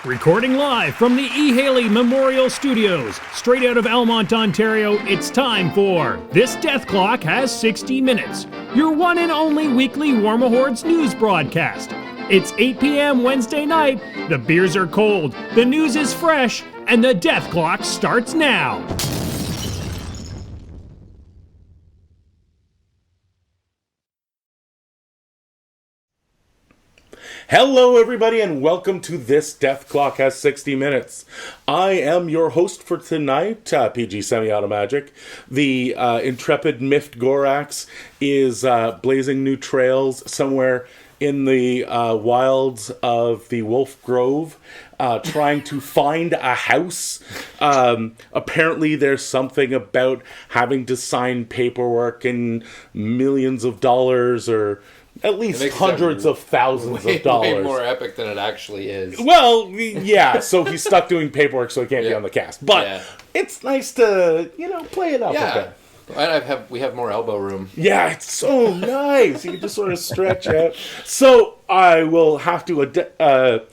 Recording live from the E. Haley Memorial Studios, straight out of Elmont, Ontario, it's time for This Death Clock Has 60 Minutes, your one and only weekly Warmahordes news broadcast. It's 8 p.m. Wednesday night, the beers are cold, the news is fresh, and the death clock starts now. Hello, everybody, and welcome to This Death Clock Has 60 Minutes. I am your host for tonight, PG Semiautomagic. The intrepid Mift Gorax is blazing new trails somewhere in the wilds of the Wolf Grove, trying to find a house. Apparently there's something about having to sign paperwork and millions of dollars, or at least hundreds of thousands of dollars. Way more epic than it actually is. Well, yeah, so he's stuck doing paperwork, so he can't be on the cast. But it's nice to, play it up a bit. And we have more elbow room. Yeah, it's so nice. You can just sort of stretch out. So I will have to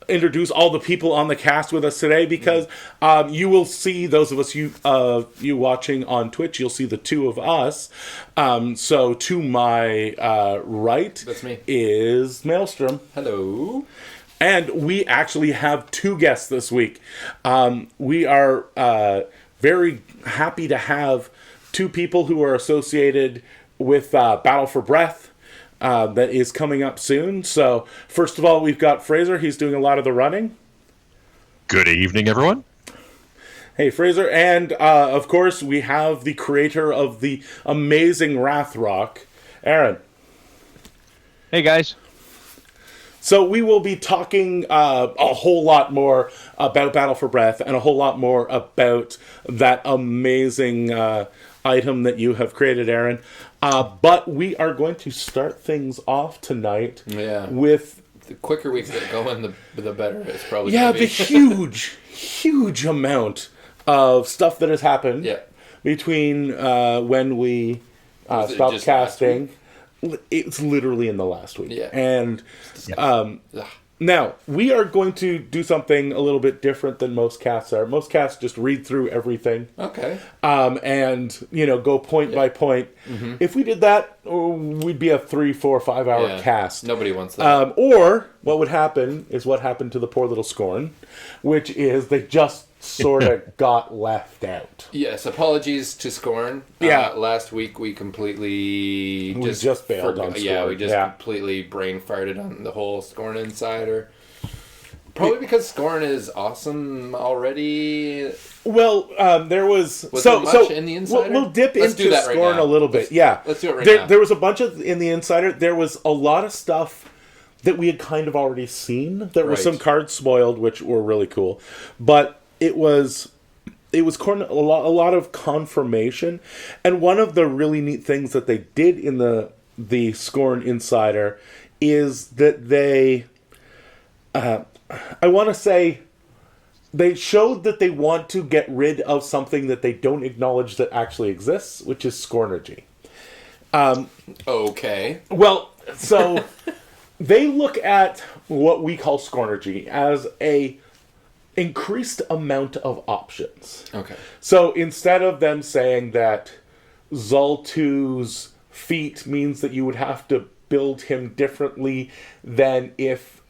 introduce all the people on the cast with us today, because you will see, those of us you watching on Twitch, you'll see the two of us. So to my right, that's me, is Maelstrom. Hello. And we actually have two guests this week. We are very happy to have two people who are associated with Battle for Breath. That is coming up soon. So, first of all, we've got Fraser. He's doing a lot of the running. Good evening, everyone. Hey, Fraser. And, of course, we have the creator of the amazing Rathrok, Aaron. Hey, guys. So we will be talking a whole lot more about Battle for Breath and a whole lot more about that amazing item that you have created, Aaron. But we are going to start things off tonight with... The quicker we get going, the better it's probably going to be. The huge amount of stuff that has happened between when we stopped casting. It's literally in the last week. Yeah. And now, we are going to do something a little bit different than most casts are. Most casts just read through everything. Okay. And, go point by point. Mm-hmm. If we did that, we'd be a 3, 4, 5 hour cast. Nobody wants that. Or what would happen is what happened to the poor little Scorn, which is they just sort of got left out. Yes, apologies to Scorn. Last week we completely just bailed on Scorn. Yeah, we just completely brain farted on the whole Scorn Insider. Probably because Scorn is awesome already. Well, there was there much in the Insider? We'll dip into Scorn a little bit. Let's do it right now. There was a bunch of in the Insider. There was a lot of stuff that we had kind of already seen. There were some cards spoiled, which were really cool, but it was a lot of confirmation. And one of the really neat things that they did in the Scorn Insider is that they, I want to say, they showed that they want to get rid of something that they don't acknowledge that actually exists, which is Scornergy. Okay. Well, so they look at what we call Scornergy as a increased amount of options. Okay. So instead of them saying that Zoltu's feat means that you would have to build him differently than if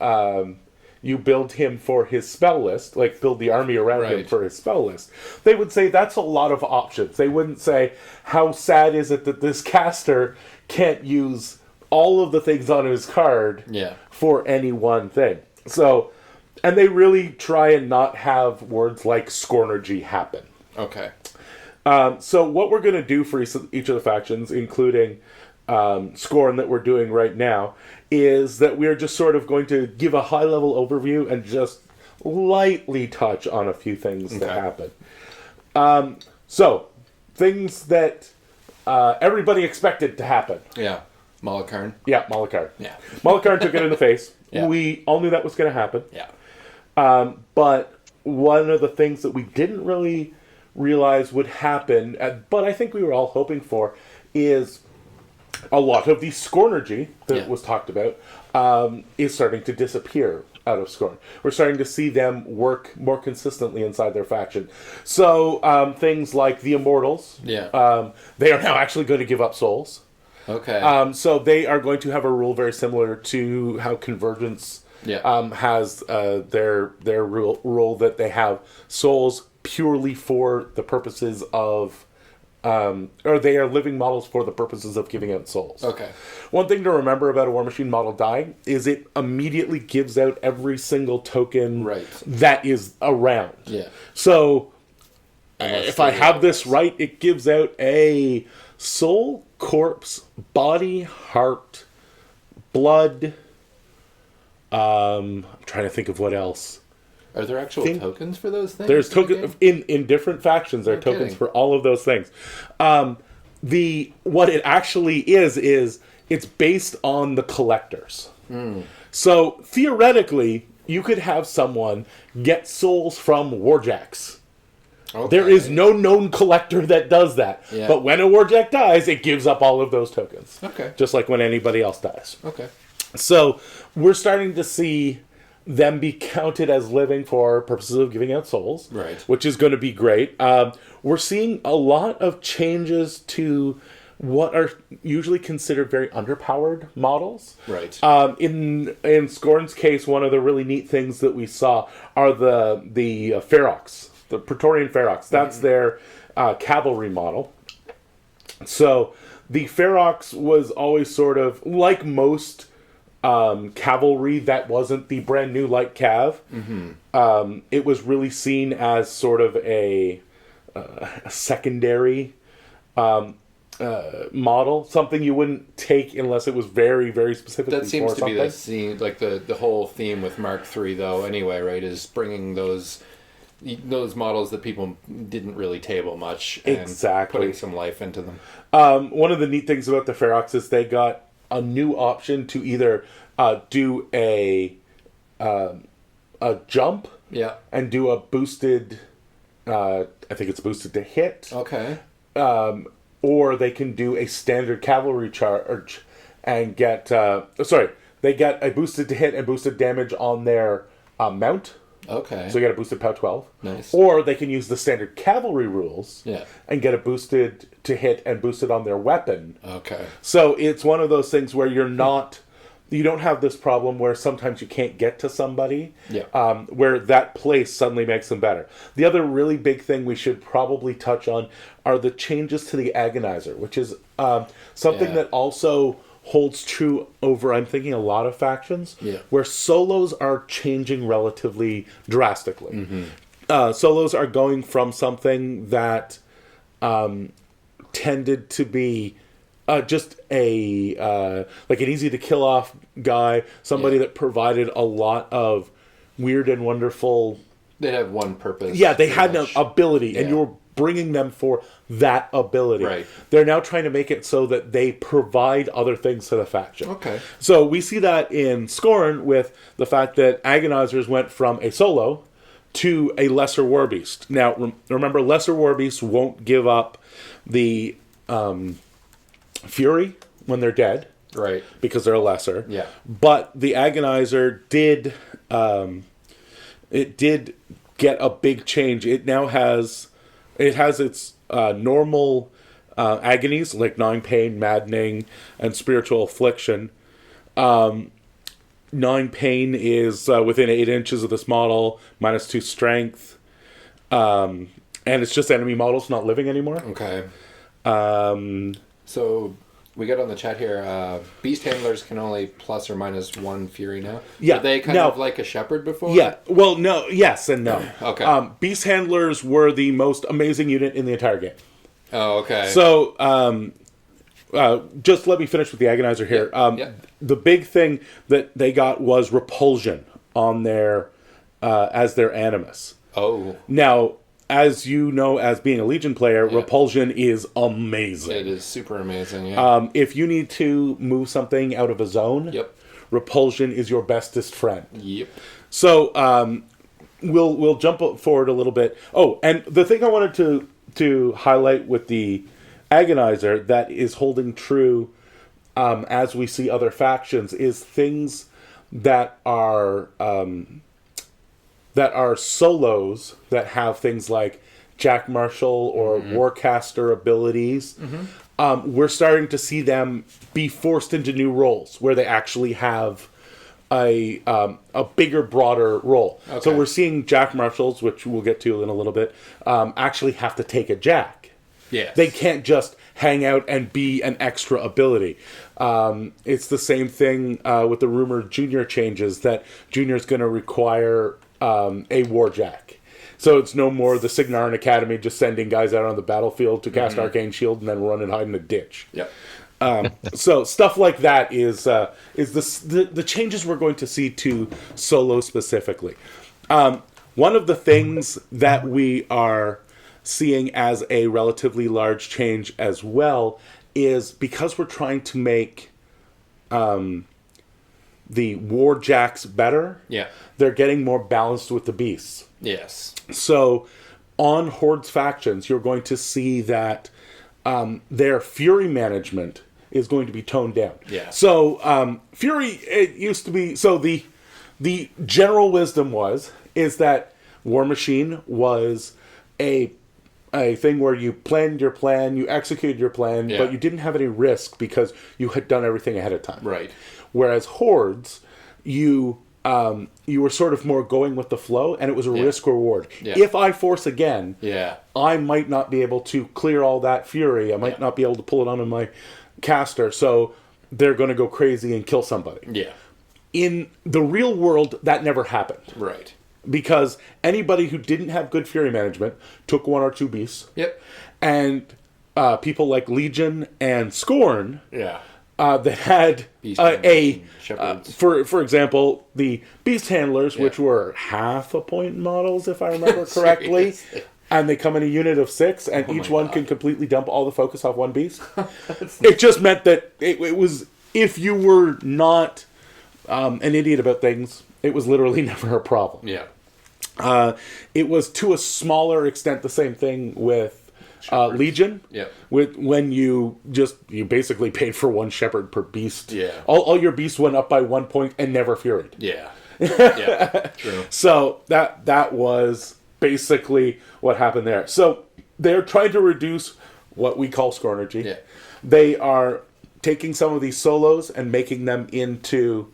you build him for his spell list, like build the army around him for his spell list, they would say that's a lot of options. They wouldn't say, how sad is it that this caster can't use all of the things on his card for any one thing. So... And they really try and not have words like Scornergy happen. Okay. So what we're going to do for each of the factions, including Scorn that we're doing right now, is that we're just sort of going to give a high-level overview and just lightly touch on a few things that happen. So, things that everybody expected to happen. Yeah. Malakarn. Yeah, Malakarn. Yeah. Malakarn took it in the face. Yeah. We all knew that was going to happen. Yeah. But one of the things that we didn't really realize would happen, but I think we were all hoping for, is a lot of the Scornergy that was talked about is starting to disappear out of Scorn. We're starting to see them work more consistently inside their faction. So things like the Immortals, they are now actually going to give up souls. Okay. So they are going to have a rule very similar to how Convergence has their rule that they have souls purely for the purposes of or they are living models for the purposes of giving out souls. Okay. One thing to remember about a War Machine model dying is it immediately gives out every single token that is around. Yeah. So if I have this right, it gives out a soul, corpse, body, heart, blood. I'm trying to think of what else. Are there actual tokens for those things? There's tokens in different factions. There are tokens for all of those things. What it actually is it's based on the collectors. So theoretically, you could have someone get souls from Warjacks. Okay. There is no known collector that does that. Yeah. But when a Warjack dies, it gives up all of those tokens. Okay. Just like when anybody else dies. Okay. So we're starting to see them be counted as living for purposes of giving out souls, which is going to be great. We're seeing a lot of changes to what are usually considered very underpowered models. Right. In Scorn's case, one of the really neat things that we saw are the Ferox, the Praetorian Ferox. That's their cavalry model. So the Ferox was always sort of like most cavalry that wasn't the brand new light cav. It was really seen as sort of a secondary model, something you wouldn't take unless it was very, very specifically. That seems for to something. be the scene, like the whole theme with Mark III, though. Anyway, right, is bringing those models that people didn't really table much and putting some life into them. One of the neat things about the Ferox is they got a new option to either do a jump and do a boosted I think it's boosted to hit. Okay. Or they can do a standard cavalry charge and get they get a boosted to hit and boosted damage on their mount. Okay. So you get a boosted POW 12. Nice. Or they can use the standard cavalry rules and get a boosted to hit and boosted on their weapon. Okay. So it's one of those things where you don't have this problem where sometimes you can't get to somebody, where that place suddenly makes them better. The other really big thing we should probably touch on are the changes to the Agonizer, which is something that also holds true over, I'm thinking, a lot of factions, where solos are changing relatively drastically. Solos are going from something that tended to be just like an easy to kill off guy, somebody that provided a lot of weird and wonderful. They have one purpose. Yeah, they had an ability, and you were bringing them for that ability. Right. They're now trying to make it so that they provide other things to the faction. Okay. So we see that in Scorn with the fact that Agonizers went from a solo to a lesser warbeast. Now, remember, lesser warbeasts won't give up the fury when they're dead. Right. Because they're a lesser. Yeah. But the Agonizer did get a big change. It now has its normal agonies like gnawing pain, maddening, and spiritual affliction. Gnawing pain is within 8 inches of this model, -2 strength, and it's just enemy models not living anymore. Okay. So we got on the chat here. Beast handlers can only plus or minus 1 fury now. Yeah. Were they kind of like a shepherd before? Yeah. Well, no. Yes and no. Okay. Beast handlers were the most amazing unit in the entire game. Oh, okay. So, just let me finish with the Agonizer here. The big thing that they got was repulsion on their as their animus. Oh. Now, as you know, as being a Legion player, repulsion is amazing. It is super amazing. Yeah. If you need to move something out of a zone, repulsion is your bestest friend. Yep. So we'll jump forward a little bit. Oh, and the thing I wanted to highlight with the Agonizer that is holding true as we see other factions, is things that are solos that have things like Jack Marshall or Warcaster abilities. We're starting to see them be forced into new roles where they actually have a bigger, broader role. Okay. So we're seeing Jack Marshalls, which we'll get to in a little bit, actually have to take a Jack. Yes. They can't just hang out and be an extra ability. It's the same thing with the rumored Junior changes, that Junior's going to require a Warjack. So it's no more the Signarin Academy just sending guys out on the battlefield to cast Arcane Shield and then run and hide in a ditch. Yep. So stuff like that is the changes we're going to see to solo specifically. One of the things that we are seeing as a relatively large change as well is because we're trying to make the Warjacks better. Yeah. They're getting more balanced with the beasts. Yes. So on Horde's factions, you're going to see that their Fury management is going to be toned down. Yeah. So Fury, it used to be, so the general wisdom is that War Machine was a thing where you planned your plan, you executed your plan, but you didn't have any risk because you had done everything ahead of time. Right. Whereas Hordes, you were sort of more going with the flow, and it was a risk reward. Yeah. If I force again, I might not be able to clear all that fury. I might not be able to pull it onto my caster, so they're going to go crazy and kill somebody. Yeah. In the real world, that never happened. Right. Because anybody who didn't have good fury management took one or two beasts. Yep. And people like Legion and Scorn... that had for example, the Beast Handlers, which were half a point models, if I remember correctly, and they come in a unit of 6, and each one can completely dump all the focus off one beast. It just meant that it was, if you were not an idiot about things, it was literally never a problem. Yeah. It was to a smaller extent the same thing with Legion, when you basically paid for one shepherd per beast. Yeah. All your beasts went up by 1 point and never furied. Yeah. Yeah. True. So that was basically what happened there. So they're trying to reduce what we call Scornergy. Yeah. They are taking some of these solos and making them into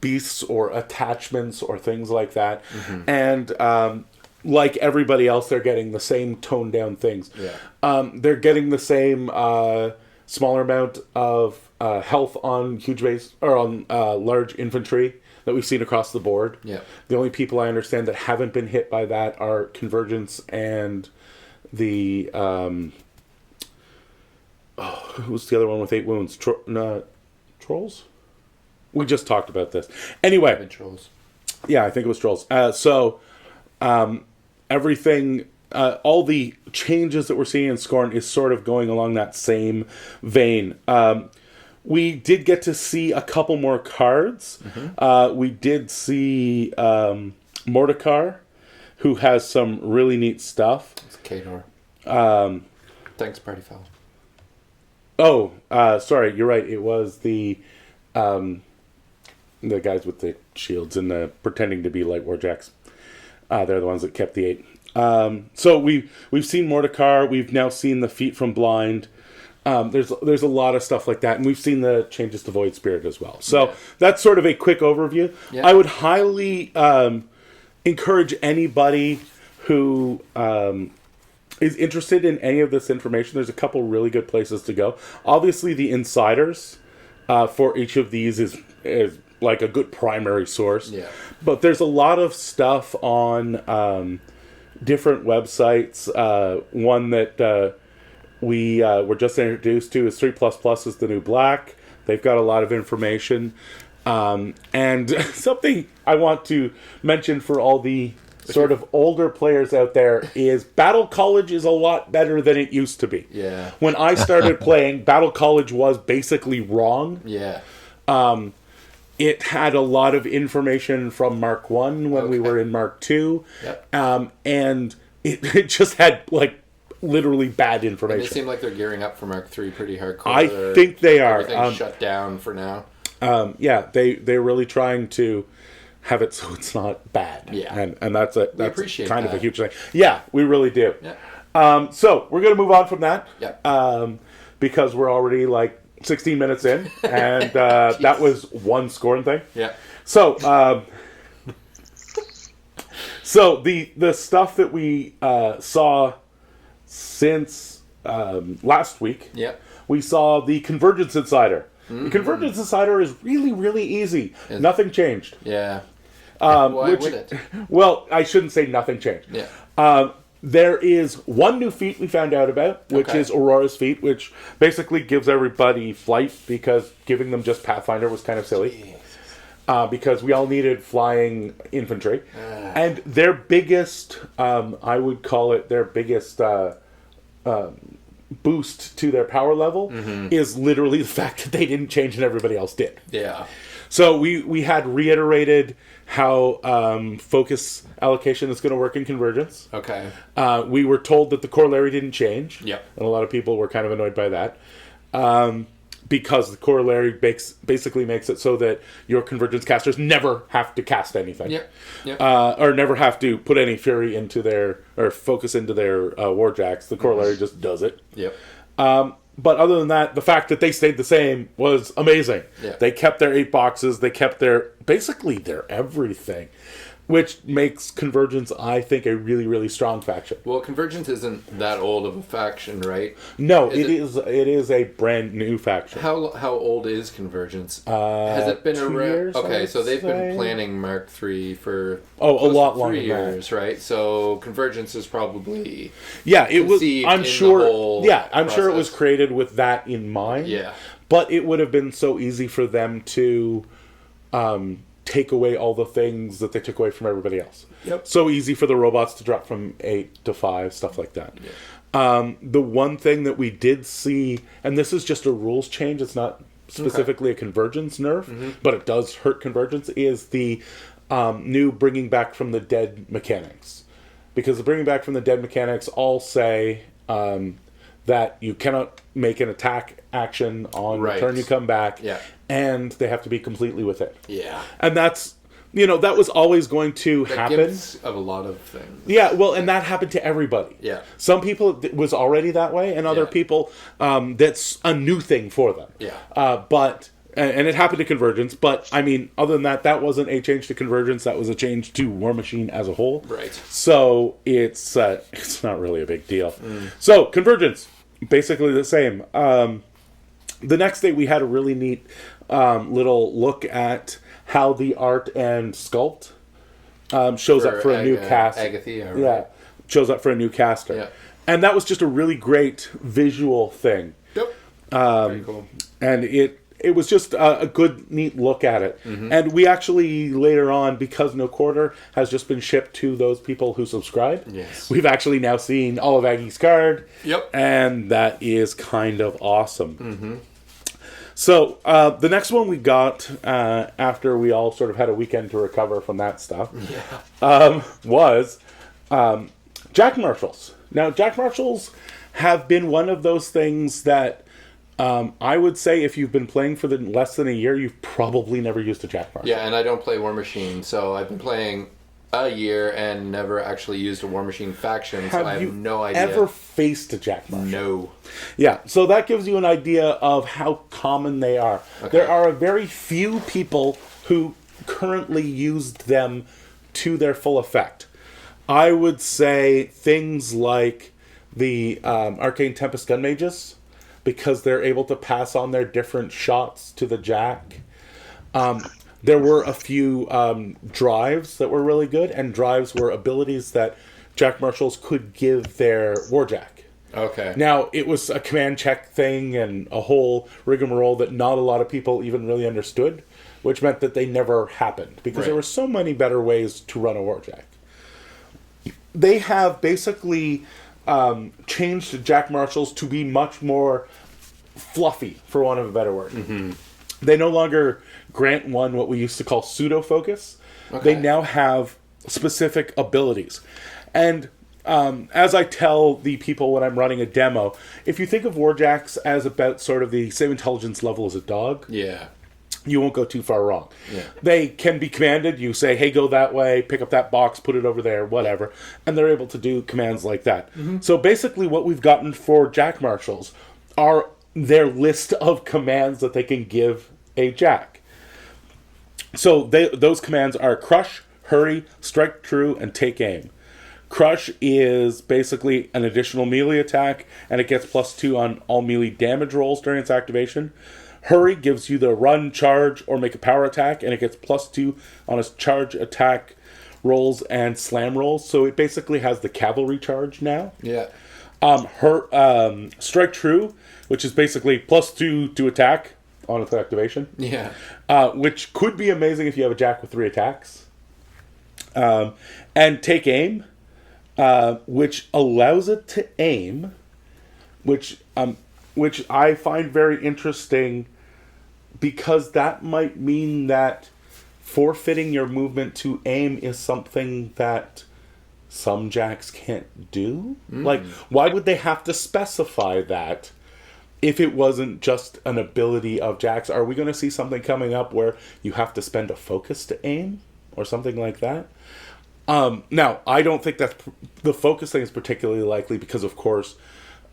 beasts or attachments or things like that. And like everybody else, they're getting the same toned down things. Yeah. They're getting the same smaller amount of health on huge base or on large infantry that we've seen across the board. Yeah. The only people I understand that haven't been hit by that are Convergence and the who's the other one with 8 wounds? Trolls? We just talked about this. Anyway. Trolls. Yeah, I think it was Trolls. Everything, all the changes that we're seeing in Scorn is sort of going along that same vein. We did get to see a couple more cards. We did see Mordekar, who has some really neat stuff. It's Kador. Thanks, Party Foul. Oh, sorry, you're right. It was the guys with the shields and pretending to be light warjacks. They're the ones that kept the 8. So we've seen Mordekar. We've now seen the Feet from Blind. There's a lot of stuff like that, and we've seen the changes to Void Spirit as well. So that's sort of a quick overview. Yeah. I would highly encourage anybody who is interested in any of this information. There's a couple really good places to go. Obviously, the insiders for each of these is like a good primary source. Yeah. But there's a lot of stuff on different websites. One that we were just introduced to is 3++ is the new black. They've got a lot of information. And something I want to mention for all the sort of older players out there is Battle College is a lot better than it used to be. Yeah. When I started playing, Battle College was basically wrong. Yeah. It had a lot of information from Mark 1 when we were in Mark 2. Yep. And it just had like literally bad information. And they seem like they're gearing up for Mark III pretty hardcore. I think they are. Everything's shut down for now. They're really trying to have it so it's not bad. Yeah. And that's kind of a huge thing. Yeah, we really do. Yeah. So we're going to move on from that. Yeah. Because we're already like 16 minutes in, and that was one scoring thing. Yeah. So, the stuff that we saw since last week, we saw the Convergence Insider. Mm-hmm. The Convergence Insider is really, really easy. Nothing changed. Yeah. Why would it? Well, I shouldn't say nothing changed. Yeah. There is one new feat we found out about, which is Aurora's feat, which basically gives everybody flight, because giving them just Pathfinder was kind of silly. Because we all needed flying infantry. And their biggest, I would call it their biggest boost to their power level is literally the fact that they didn't change and everybody else did. Yeah. So we had reiterated how focus allocation is going to work in Convergence. Okay. We were told that the corollary didn't change. Yep. And a lot of people were kind of annoyed by that. Because the corollary basically makes it so that your Convergence casters never have to cast anything. Yep. Yep. Or never have to put any fury into their, or focus into their warjacks. The corollary just does it. Yep. But other than that, the fact that they stayed the same was amazing. Yeah. They kept their 8 boxes. They kept basically their everything. Which makes Convergence, I think, a really, really strong faction. Well, Convergence isn't that old of a faction, right? No, it is a brand new faction. How old is Convergence? Has it been 2 around? years, Okay, so they've been planning Mark III for a lot longer 3 years, right? So Convergence is probably it was. I'm sure. I'm sure it was process. created with that in mind. Yeah, but it would have been so easy for them to take away all the things that they took away from everybody else. Yep. So easy for the robots to drop from 8 to 5, stuff like that. Yeah. The one thing that we did see, and this is just a rules change, it's not specifically a Convergence nerf, but it does hurt Convergence, is the new bringing back from the dead mechanics. Because the bringing back from the dead mechanics all say that you cannot make an attack action on the turn you come back, and they have to be completely with it. Yeah. And that's, that was always going to happen. Of a lot of things. Yeah, well, and that happened to everybody. Yeah. Some people, it was already that way, and other people, that's a new thing for them. Yeah. And it happened to Convergence, but, I mean, other than that, that wasn't a change to Convergence, that was a change to War Machine as a whole. Right. So, it's not really a big deal. So, Convergence, basically the same. The next day, we had a really neat little look at how the art and sculpt shows up for a new cast. Agathia, right? Yeah, shows up for a new caster. Yeah. And that was just a really great visual thing. Yep. Very cool. And it was just a good, neat look at it. And we actually, later on, because No Quarter has just been shipped to those people who subscribe, we've actually now seen all of Aggie's card. Yep. And that is kind of awesome. So, the next one we got, after we all sort of had a weekend to recover from that stuff, was Jack Marshalls. Now, Jack Marshalls have been one of those things that I would say if you've been playing for less than a year, you've probably never used a Jack Marshall. Yeah, and I don't play War Machine, so I've been playing a year and never actually used a War Machine faction, so I have no idea. Have you ever faced a Jack Marshall? No. Yeah, so that gives you an idea of how common they are. Okay. There are a very few people who currently used them to their full effect. I would say things like the Arcane Tempest Gun Mages, because they're able to pass on their different shots to the Jack. There were a few drives that were really good, and drives were abilities that Jack Marshalls could give their Warjack. Okay. Now, it was a command check thing and a whole rigmarole that not a lot of people even really understood, which meant that they never happened, because there were so many better ways to run a Warjack. They have basically changed Jack Marshalls to be much more fluffy, for want of a better word. They no longer grant one what we used to call pseudo-focus. They now have specific abilities. And as I tell the people when I'm running a demo, if you think of warjacks as about sort of the same intelligence level as a dog, you won't go too far wrong. Yeah. They can be commanded. You say, hey, go that way, pick up that box, put it over there, whatever. And they're able to do commands like that. Mm-hmm. So basically what we've gotten for Jack Marshals are their list of commands that they can give a Jack. So those commands are Crush, Hurry, Strike True, and Take Aim. Crush is basically an additional melee attack, and it gets +2 on all melee damage rolls during its activation. Hurry gives you the run, charge, or make a power attack, and it gets +2 on its charge attack rolls and slam rolls. So it basically has the cavalry charge now. Yeah. Strike True, which is basically +2 to attack on its activation. Yeah. Which could be amazing if you have a Jack with 3 attacks. And Take Aim, which allows it to aim, which I find very interesting, because that might mean that forfeiting your movement to aim is something that some Jacks can't do. Like, why would they have to specify that if it wasn't just an ability of Jacks? Are we going to see something coming up where you have to spend a focus to aim or something like that? Now, I don't think that the focus thing is particularly likely because, of course,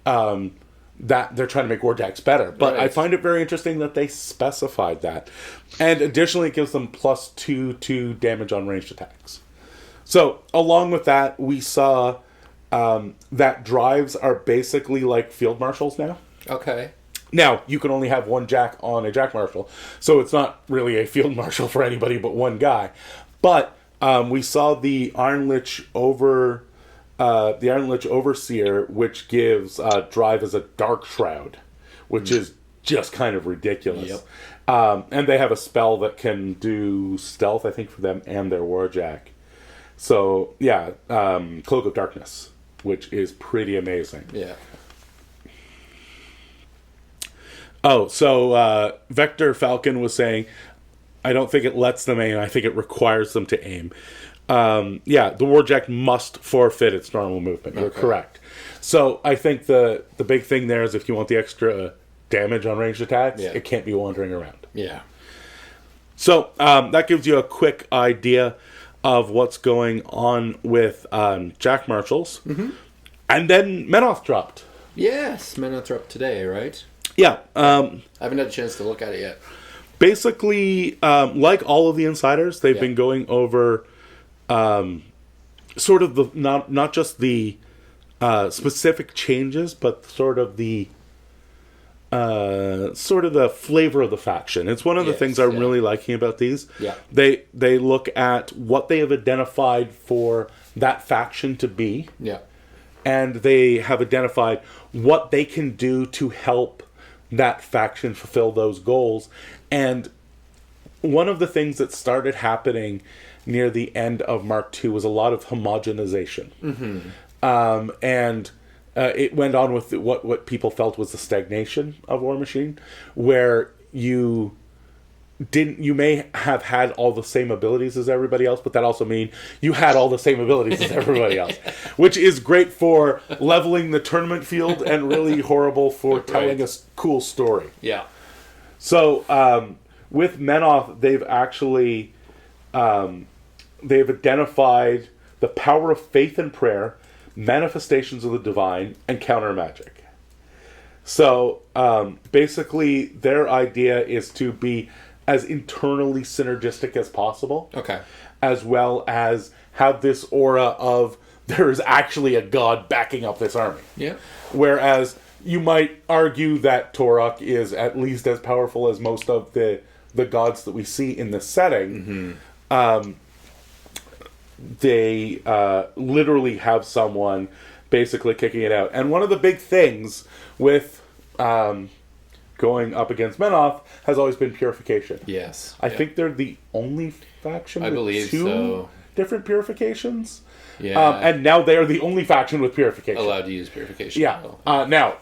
that they're trying to make warjacks better. But right. I find it very interesting that they specified that. And additionally, it gives them +2 to damage on ranged attacks. So, along with that, we saw that drives are basically like field marshals now. Okay. Now, you can only have one Jack on a Jack Marshal, so it's not really a field marshal for anybody but one guy. But we saw the Iron Lich Overseer, which gives drive as a Dark Shroud, which is just kind of ridiculous. Yep. And they have a spell that can do stealth, I think, for them and their Warjack. So, yeah, Cloak of Darkness, which is pretty amazing. Yeah. Oh, so Vector Falcon was saying, I don't think it lets them aim, I think it requires them to aim. Yeah, the Warjack must forfeit its normal movement. You're correct. So I think the big thing there is if you want the extra damage on ranged attacks, it can't be wandering around. Yeah. So that gives you a quick idea of what's going on with Jack Marshals. Mm-hmm. And then Menoth dropped. Yes, Menoth dropped today, right? Yeah. I haven't had a chance to look at it yet. Basically, like all of the insiders, they've been going over sort of the not just the specific changes, but sort of the flavor of the faction. It's one of the things I'm really liking about these. Yeah. They look at what they have identified for that faction to be. Yeah. And they have identified what they can do to help that faction fulfill those goals. And one of the things that started happening near the end of Mark II was a lot of homogenization. Mm-hmm. And it went on with what people felt was the stagnation of War Machine, where you may have had all the same abilities as everybody else, but that also means you had all the same abilities as everybody else, which is great for leveling the tournament field and really horrible for telling a cool story. Yeah. So with Menoth, they've actually they've identified the power of faith and prayer, manifestations of the divine, and counter magic. So basically, their idea is to be as internally synergistic as possible. Okay. As well as have this aura of there is actually a god backing up this army. Yeah. Whereas you might argue that Torok is at least as powerful as most of the gods that we see in this setting. Mm-hmm. They literally have someone basically kicking it out. And one of the big things with going up against Menoth has always been purification. Yes. I think they're the only faction with two so. different purifications. Yeah. And now they're the only faction with purification. Allowed to use purification. Yeah. Now,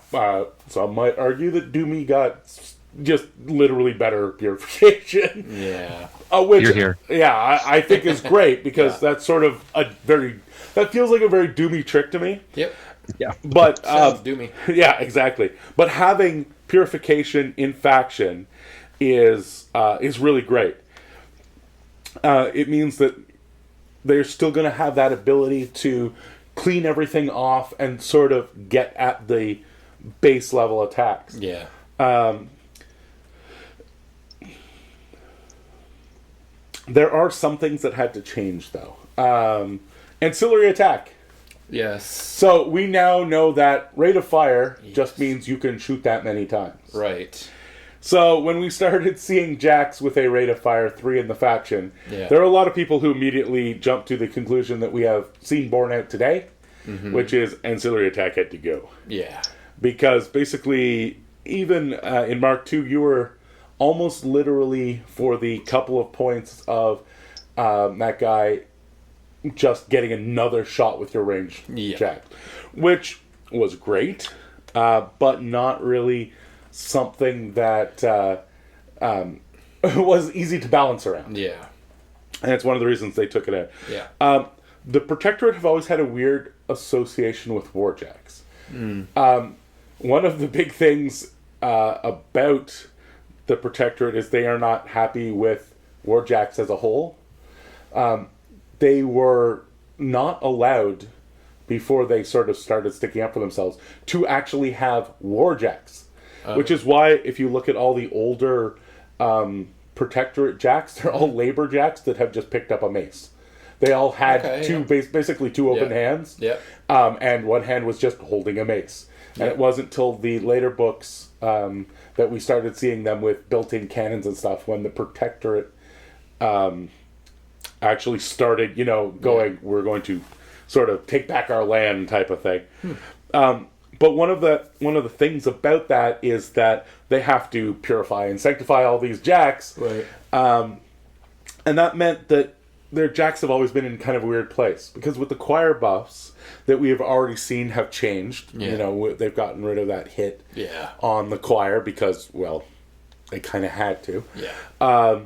some might argue that Doomy got just literally better purification. Yeah. Which, You're here. Yeah, I think is great because that's sort of that feels like a very doomy trick to me. Yep. Yeah. But Sounds doomy. Yeah, exactly. But having purification in faction is really great. It means that they're still going to have that ability to clean everything off and sort of get at the base level attacks. Yeah. There are some things that had to change, though. Ancillary attack. Yes. So we now know that rate of fire just means you can shoot that many times. Right. So when we started seeing jacks with a rate of fire 3 in the faction, there are a lot of people who immediately jumped to the conclusion that we have seen borne out today, which is ancillary attack had to go. Yeah. Because basically, even in Mark II, you were almost literally for the couple of points of that guy just getting another shot with your range jack, which was great, but not really something that was easy to balance around. Yeah. And it's one of the reasons they took it out. Yeah. The Protectorate have always had a weird association with warjacks. One of the big things about the Protectorate is they are not happy with warjacks as a whole. They were not allowed, before they sort of started sticking up for themselves, to actually have warjacks. Which is why, if you look at all the older Protectorate jacks, they're all labor jacks that have just picked up a mace. They all had basically two open hands, and one hand was just holding a mace. And it wasn't till the later books that we started seeing them with built-in cannons and stuff, when the Protectorate actually started, going, we're going to sort of take back our land type of thing. But one of the things about that is that they have to purify and sanctify all these jacks. Right. And that meant that their jacks have always been in kind of a weird place. Because with the choir buffs that we have already seen have changed, they've gotten rid of that hit on the choir because, well, they kind of had to. Yeah.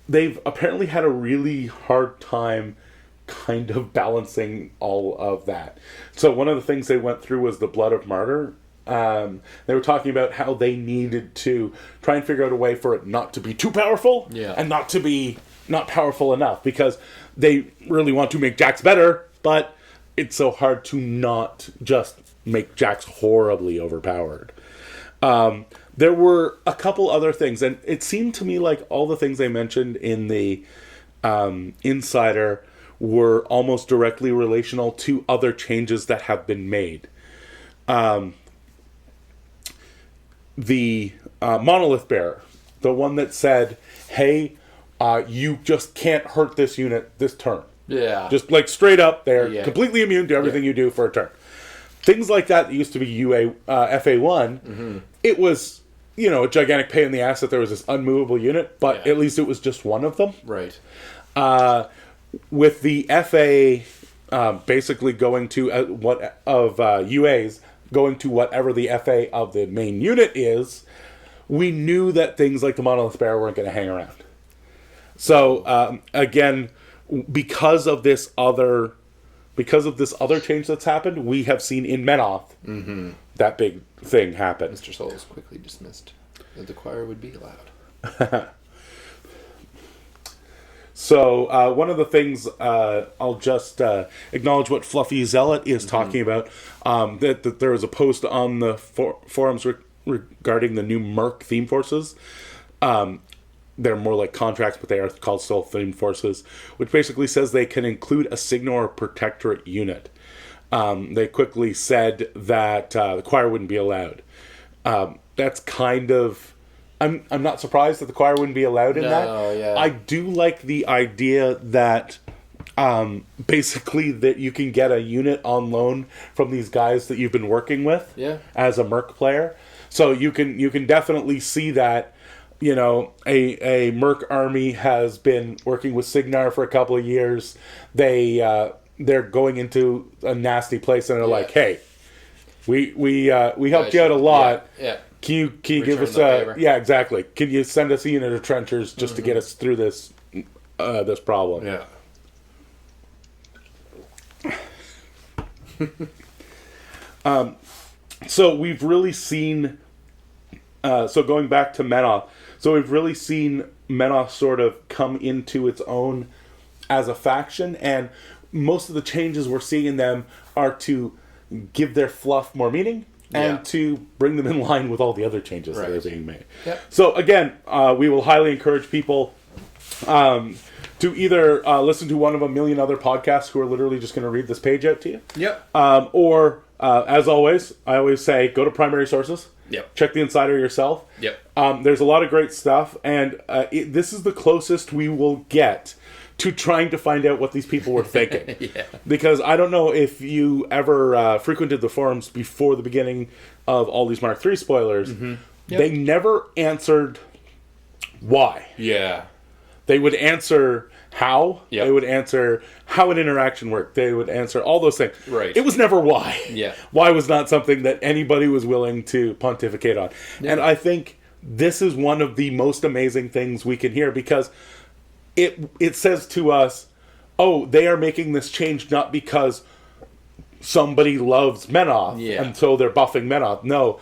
They've apparently had a really hard time kind of balancing all of that. So one of the things they went through was the Blood of Martyr. They were talking about how they needed to try and figure out a way for it not to be too powerful and not to be not powerful enough, because they really want to make jacks better, but it's so hard to not just make jacks horribly overpowered. There were a couple other things, and it seemed to me like all the things they mentioned in the Insider were almost directly relational to other changes that have been made. The Monolith Bearer, the one that said, hey, you just can't hurt this unit this turn. Yeah. Just like straight up, they're completely immune to everything you do for a turn. Things like that used to be FA1. It was, a gigantic pain in the ass that there was this unmovable unit, but at least it was just one of them. Right. With the FA basically going to UAs going to whatever the FA of the main unit is, we knew that things like the Monolith Bearer weren't going to hang around. So again, because of this other change that's happened, we have seen in Menoth that big thing happen. Mr. Souls quickly dismissed that the choir would be allowed. So one of the things, I'll just acknowledge what Fluffy Zealot is talking about, that there was a post on the forums regarding the new Merc theme forces. They're more like contracts, but they are called still theme forces, which basically says they can include a Signal or Protectorate unit. They quickly said that the choir wouldn't be allowed. That's kind of... I'm not surprised that the choir wouldn't be allowed in that. Yeah. I do like the idea that basically that you can get a unit on loan from these guys that you've been working with as a Merc player. So you can definitely see that, a Merc army has been working with Signar for a couple of years. They're going into a nasty place and they're like, hey, we helped you out a lot. Can you give us the favor. yeah, exactly. Can you send us a unit of trenchers just to get us through this problem? Yeah. So we've really seen, so going back to Menoth, so we've really seen Menoth sort of come into its own as a faction, and most of the changes we're seeing in them are to give their fluff more meaning and to bring them in line with all the other changes that are being made. Yep. So again, we will highly encourage people to either listen to one of a million other podcasts who are literally just going to read this page out to you. Yep. Or, as always, I always say, go to primary sources. Yep. Check the Insider yourself. Yep. There's a lot of great stuff, and this is the closest we will get to trying to find out what these people were thinking. Yeah. Because I don't know if you ever frequented the forums before the beginning of all these Mark III spoilers. Mm-hmm. Yep. They never answered why. Yeah. They would answer how. Yep. They would answer how an interaction worked. They would answer all those things. Right. It was never why. Yeah. Why was not something that anybody was willing to pontificate on. Yeah. And I think this is one of the most amazing things we can hear, because it says to us, oh, they are making this change not because somebody loves Menoth, and so they're buffing Menoth. No,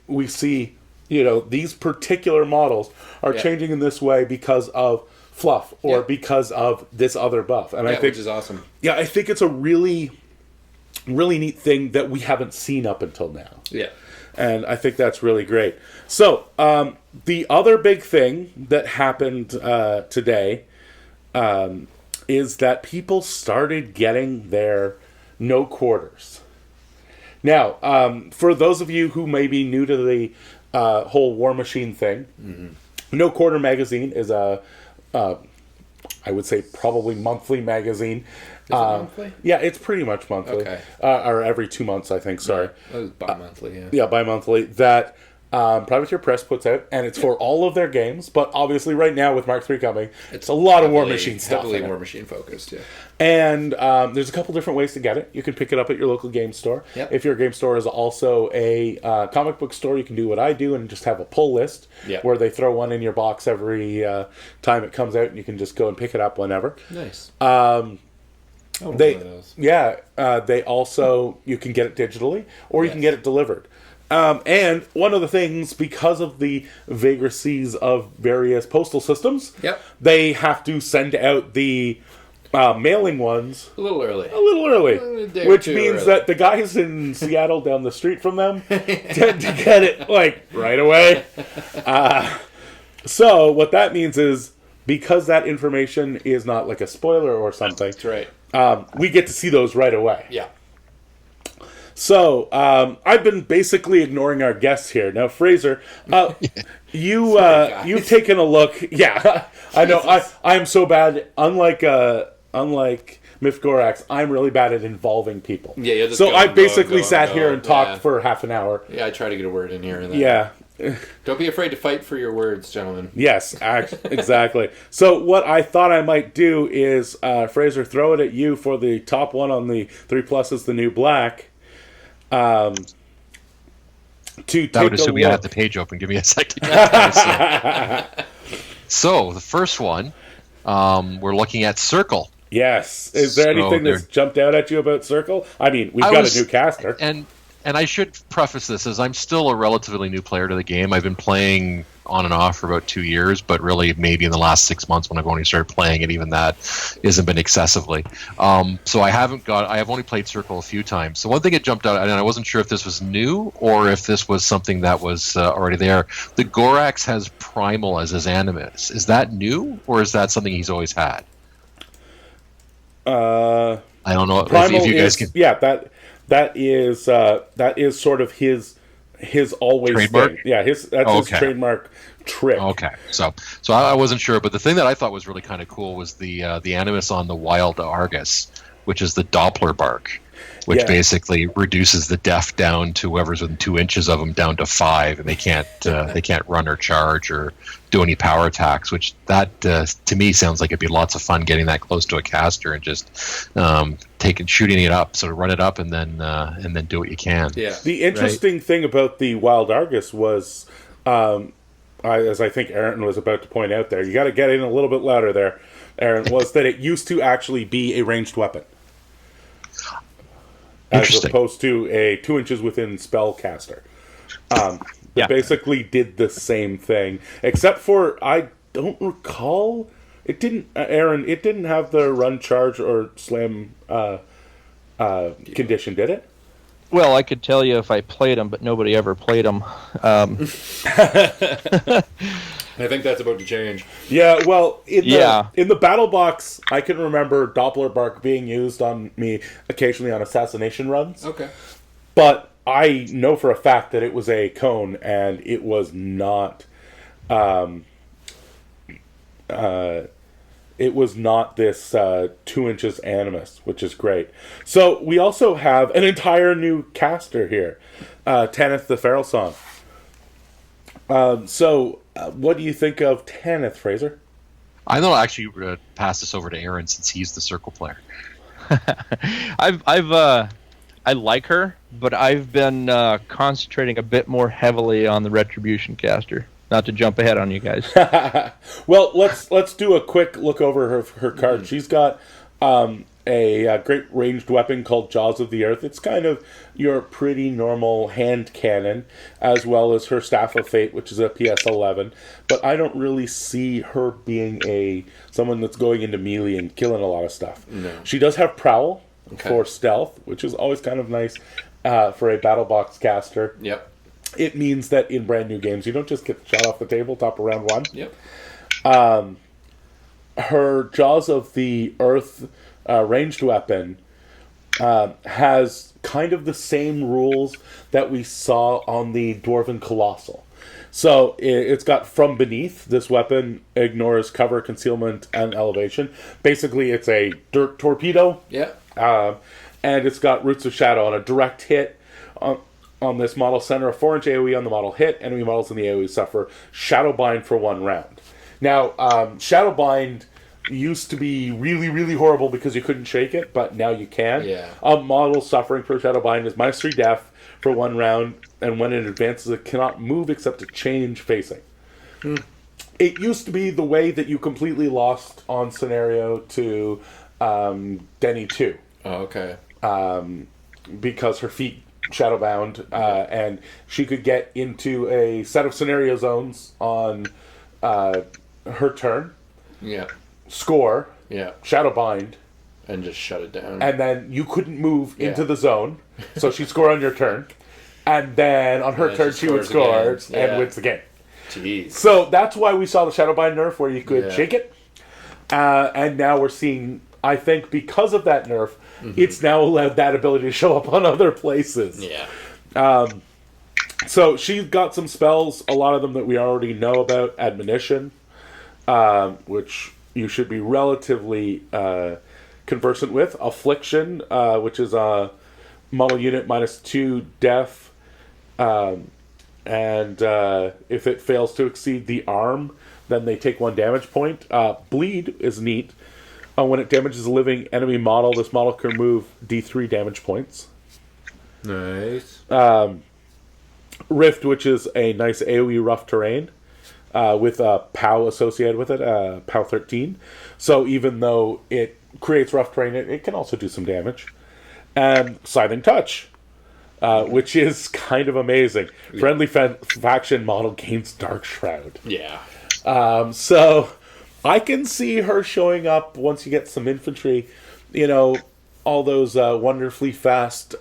we see, these particular models are changing in this way because of fluff or because of this other buff. And I think, which is awesome. Yeah, I think it's a really, really neat thing that we haven't seen up until now. Yeah. And I think that's really great. So, the other big thing that happened today is that people started getting their no quarters. Now, for those of you who may be new to the whole War Machine thing, No Quarter magazine is a, I would say, probably monthly magazine. Is it monthly? Yeah, it's pretty much monthly. Okay. Or every 2 months, I think, sorry. It was bi-monthly, yeah. Yeah, bi-monthly. That Privateer Press puts out, and it's for all of their games, but obviously right now with Mark III coming, it's a lot of War Machine stuff. Heavily War Machine focused, yeah. And there's a couple different ways to get it. You can pick it up at your local game store. Yep. If your game store is also a comic book store, you can do what I do and just have a pull list where they throw one in your box every time it comes out, and you can just go and pick it up whenever. Nice. They also, you can get it digitally, or you can get it delivered. And one of the things, because of the vagaries of various postal systems, they have to send out the mailing ones a little early, which means that the guys in Seattle down the street from them tend to get it right away. So what that means is, because that information is not like a spoiler or something, that's right. We get to see those right away. Yeah. So, I've been basically ignoring our guests here. Now, Fraser, you've taken a look. Yeah, I know. I am so bad. Unlike Myth Gorax, I'm really bad at involving people. Yeah, you'll just so go I and basically go sat here and talked for half an hour. Yeah, I try to get a word in here and there. Yeah. Don't be afraid to fight for your words, gentlemen. Yes, exactly. So what I thought I might do is, Fraser, throw it at you for the top one on the 3+ is the new black. I would assume you had the page open. Give me a second. So the first one, we're looking at Circle. Yes. Is there anything that's jumped out at you about Circle? I mean, we've got a new caster. And I should preface this as I'm still a relatively new player to the game. I've been playing on and off for about 2 years, but really maybe in the last 6 months when I've only started playing it, even that hasn't been excessively. So I have only played Circle a few times. So one thing that jumped out, and I wasn't sure if this was new or if this was something that was already there. The Gorax has Primal as his Animus. Is that new, or is that something he's always had? I don't know. Primal if you guys can... Yeah, that is sort of his always trademark thing. Yeah, his trademark trick. Okay, so I wasn't sure, but the thing that I thought was really kind of cool was the Animus on the Wild Argus, which is the Doppler bark. which basically reduces the def down to whoever's within 2 inches of them down to 5, and they can't run or charge or do any power attacks. Which that to me sounds like it'd be lots of fun getting that close to a caster and just shooting it up, sort of run it up and then do what you can. Yeah. The interesting thing about the Wild Argus was, as I think Aaron was about to point out there, you got to get in a little bit louder there, Aaron, was that it used to actually be a ranged weapon. As opposed to a 2 inches within spellcaster. It basically did the same thing. Except for, I don't recall, it didn't, Aaron, it didn't have the run, charge, or slam condition, did it? Well, I could tell you if I played them, but nobody ever played them. I think that's about to change. Yeah, well, in the battle box, I can remember Doppler bark being used on me occasionally on assassination runs. Okay. But I know for a fact that it was a cone, and it was not... it was not this 2 inches animus, which is great. So we also have an entire new caster here, Tanith the Feral Song. What do you think of Tanith, Fraser? I know. Actually, pass this over to Aaron since he's the circle player. I like her, but I've been concentrating a bit more heavily on the Retribution caster. Not to jump ahead on you guys. Well, let's do a quick look over her card. She's got a great ranged weapon called Jaws of the Earth. It's kind of your pretty normal hand cannon, as well as her Staff of Fate, which is a PS11. But I don't really see her being someone that's going into melee and killing a lot of stuff. No. She does have Prowl for stealth, which is always kind of nice for a battle box caster. Yep. It means that in brand new games, you don't just get shot off the table top of round 1. Yep. Her Jaws of the Earth ranged weapon has kind of the same rules that we saw on the Dwarven Colossal. So it's got From Beneath. This weapon ignores cover, concealment, and elevation. Basically, it's a dirt torpedo. Yeah. And it's got Roots of Shadow on a direct hit. On this model, center a 4-inch AoE on the model hit. Enemy models in the AoE suffer Shadowbind for 1 round. Now, Shadowbind used to be really, really horrible because you couldn't shake it, but now you can. Yeah. A model suffering for Shadowbind is -3 def for 1 round, and when it advances, it cannot move except to change facing. It used to be the way that you completely lost on scenario to Denny 2. Oh, okay. Because her feet shadowbound, and she could get into a set of scenario zones on her turn. Yeah. Score. Yeah. Shadowbind. And just shut it down. And then you couldn't move into the zone, so she'd score on your turn. And then on her turn, she would score and wins the game. Jeez. So that's why we saw the Shadowbind nerf where you could shake it. And now we're seeing, I think because of that nerf, it's now allowed that ability to show up on other places. Yeah. So she's got some spells, a lot of them that we already know about. Admonition, which you should be relatively conversant with. Affliction, which is a model unit -2 def. And if it fails to exceed the arm, then they take 1 damage point. Bleed is neat. When it damages a living enemy model, this model can remove D3 damage points. Nice. Rift, which is a nice AoE rough terrain with a POW associated with it, POW 13. So even though it creates rough terrain, it can also do some damage. And Scything Touch, which is kind of amazing. Yeah. Friendly faction model gains Dark Shroud. Yeah. So I can see her showing up once you get some infantry. You know, all those wonderfully fast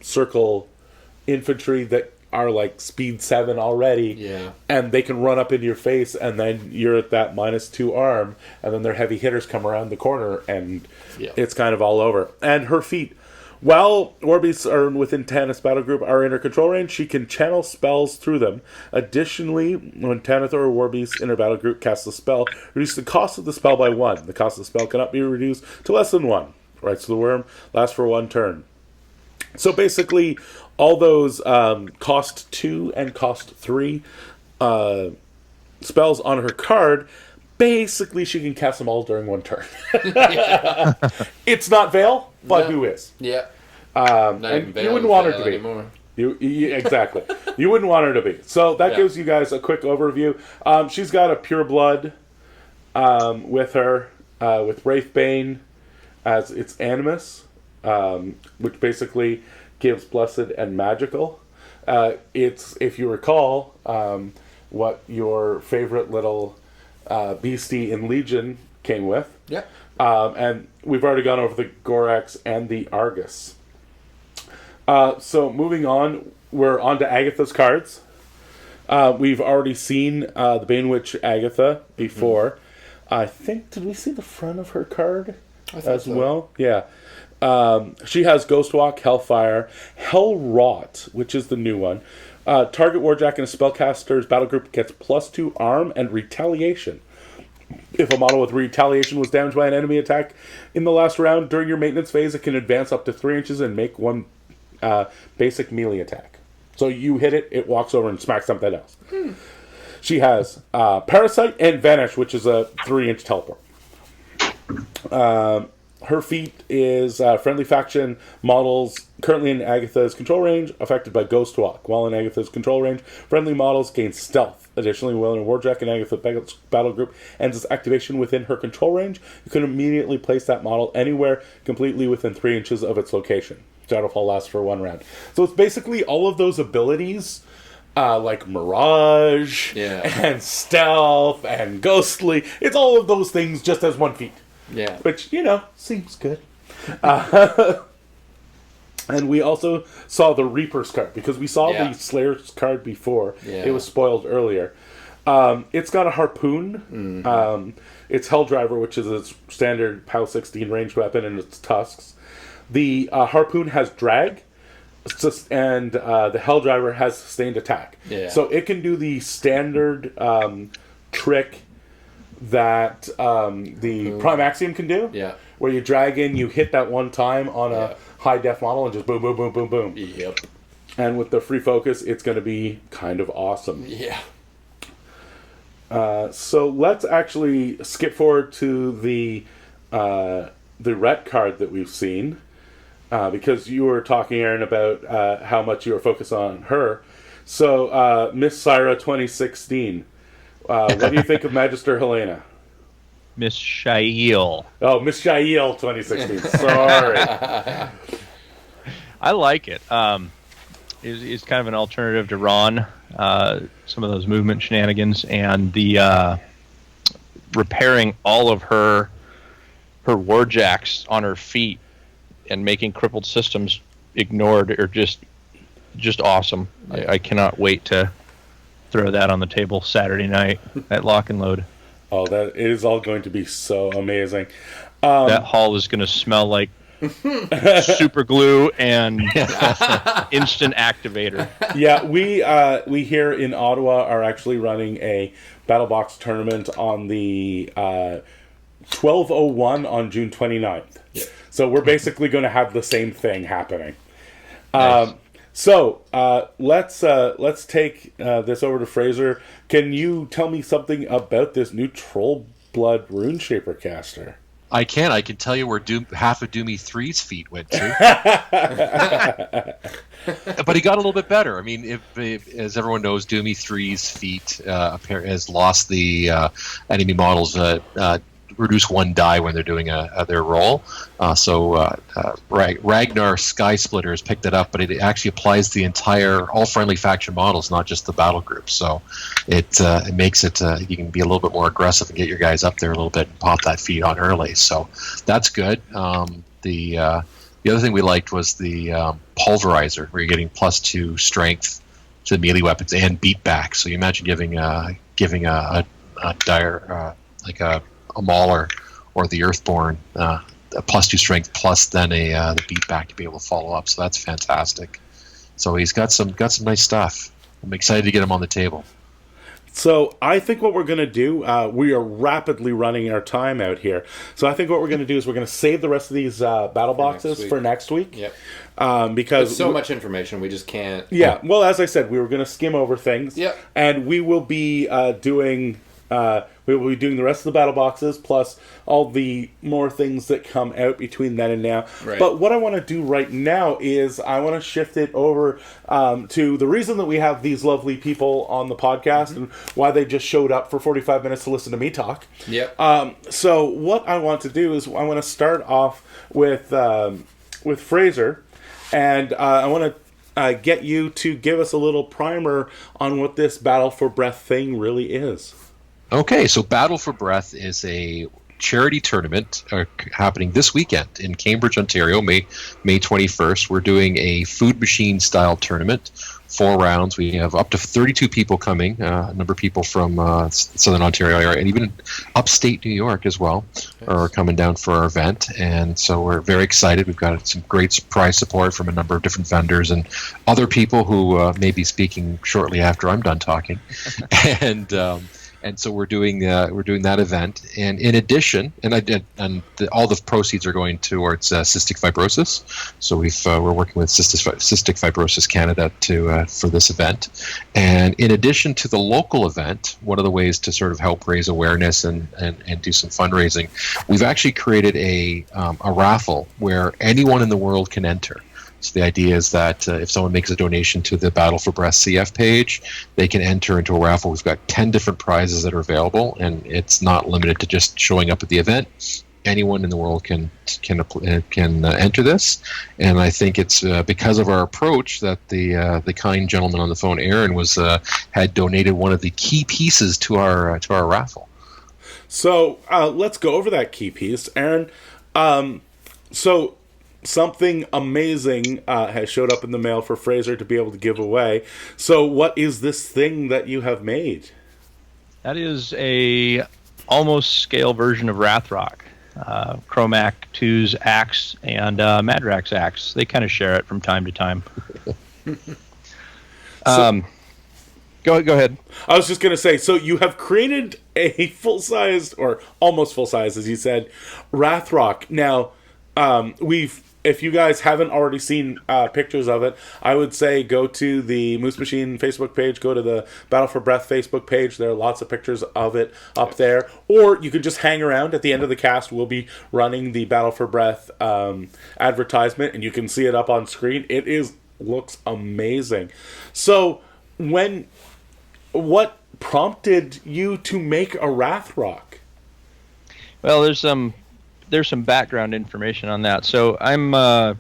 circle infantry that are like speed 7 already. Yeah. And they can run up into your face, and then you're at that -2 arm, and then their heavy hitters come around the corner, and it's kind of all over. And her feat, while Orbeez are within Tanith's battle group are in her control range, she can channel spells through them. Additionally, when Tanith or Orbeez in her battle group casts a spell, reduce the cost of the spell by 1. The cost of the spell cannot be reduced to less than 1. Right, so the worm lasts for 1 turn. So basically, all those cost 2 and cost 3 spells on her card, basically she can cast them all during one turn. It's not Veil, but who is? Yeah. And you wouldn't want her to be. Anymore. Exactly. You wouldn't want her to be. So that gives you guys a quick overview. She's got a Pure Blood with her, with Wraithbane as its Animus, which basically gives Blessed and Magical. It's, if you recall, what your favorite little beastie in Legion came with. Yeah. And we've already gone over the Gorax and the Argus. So moving on, we're on to Agatha's cards. We've already seen the Bane Witch Agatha before. I think, did we see the front of her card as well? Yeah. She has Ghostwalk, Hellfire, Hellrot, which is the new one. Target Warjack and a spellcaster's battle group gets +2 arm and retaliation. If a model with retaliation was damaged by an enemy attack in the last round, during your maintenance phase, it can advance up to 3 inches and make one basic melee attack. So you hit it, it walks over and smacks something else. She has Parasite and Vanish, which is a 3-inch teleport. Her feat is friendly faction models currently in Agatha's control range affected by Ghost Walk. While in Agatha's control range, friendly models gain stealth. Additionally, while in Warjack and Agatha battle group ends its activation within her control range, you can immediately place that model anywhere completely within 3 inches of its location. Shadowfall lasts for 1 round. So it's basically all of those abilities, like Mirage and Stealth and Ghostly. It's all of those things just as 1 feat. Yeah. Which, seems good. And we also saw the Reaper's card, because we saw the Slayer's card before. Yeah. It was spoiled earlier. It's got a Harpoon. It's Helldriver, which is its standard POW 16 ranged weapon, and its tusks. The Harpoon has Drag, and the Helldriver has Sustained Attack. Yeah. So it can do the standard trick that the Prime Axiom can do. Yeah. Where you drag in, you hit that one time on a high def model and just boom, boom, boom, boom, boom. Yep. And with the free focus, it's going to be kind of awesome. Yeah. So let's actually skip forward to the Ret card that we've seen, because you were talking, Aaron, about how much you were focused on her. So Miss Syra 2016. What do you think of Magister Helena? Miss Shail. Oh, Miss Shail 2016. Sorry. I like it. It's kind of an alternative to Ron. Some of those movement shenanigans and the repairing all of her warjacks on her feet and making crippled systems ignored are just awesome. I cannot wait to throw that on the table Saturday night at Lock and Load. Oh, that is all going to be so amazing. That hall is going to smell like super glue and instant activator. Yeah, we here in Ottawa are actually running a Battle Box tournament on the 12/01 on June 29th. Yeah. So we're basically going to have the same thing happening. Nice. So let's take this over to Fraser. Can you tell me something about this new Troll Blood Runeshaper caster? I can. I can tell you where half of Doomy 3's feet went to. But he got a little bit better. I mean, if as everyone knows, Doomy 3's feet has lost the enemy models reduce 1 die when they're doing their roll. So Ragnar Sky Splitters picked it up, but it actually applies to all friendly faction models, not just the battle groups. So it makes it you can be a little bit more aggressive and get your guys up there a little bit and pop that feed on early. So that's good. The other thing we liked was the Pulverizer, where you're getting +2 strength to the melee weapons and beat back. So you imagine giving a dire like a Mauler or the Earthborn a +2 strength plus then the beat back to be able to follow up. So that's fantastic. So he's got some nice stuff. I'm excited to get him on the table. So I think what we're going to do, we are rapidly running our time out here. So I think what we're going to do is we're going to save the rest of these battle boxes for next week. Yep. Because there's so much information, we just can't. Yeah. Well, as I said, we were going to skim over things. Yep. And we will be doing the rest of the battle boxes plus all the more things that come out between then and now. Right. But what I want to do right now is I want to shift it over to the reason that we have these lovely people on the podcast and why they just showed up for 45 minutes to listen to me talk. Yep. So what I want to do is I want to start off with Fraser, and I want to get you to give us a little primer on what this Battle for Breath thing really is. Okay, so Battle for Breath is a charity tournament happening this weekend in Cambridge, Ontario, May 21st. We're doing a food machine style tournament, 4 rounds. We have up to 32 people coming, a number of people from Southern Ontario area, and even upstate New York as well are coming down for our event. And so we're very excited. We've got some great prize support from a number of different vendors and other people who may be speaking shortly after I'm done talking. And so we're doing that event, and in addition, all the proceeds are going towards cystic fibrosis. So we're working with Cystic Fibrosis Canada for this event, and in addition to the local event, one of the ways to sort of help raise awareness and do some fundraising, we've actually created a raffle where anyone in the world can enter. So the idea is that if someone makes a donation to the Battle for Breath CF page, they can enter into a raffle. We've got 10 different prizes that are available, and it's not limited to just showing up at the event. Anyone in the world can enter this, and I think it's because of our approach that the kind gentleman on the phone, Aaron, had donated one of the key pieces to our raffle. So let's go over that key piece, Aaron. So something amazing has showed up in the mail for Fraser to be able to give away. So what is this thing that you have made? That is a almost scale version of Rathrok. Chromac 2's axe and Madrak's axe. They kind of share it from time to time. Go ahead. I was just going to say, so you have created a full-sized, or almost full-size, as you said, Rathrok. Now, if you guys haven't already seen pictures of it, I would say go to the Moose Machine Facebook page, go to the Battle for Breath Facebook page. There are lots of pictures of it up there. Or you can just hang around. At the end of the cast, we'll be running the Battle for Breath advertisement, and you can see it up on screen. It looks amazing. So, what prompted you to make a Rathrok? Well, there's some background information on that. So I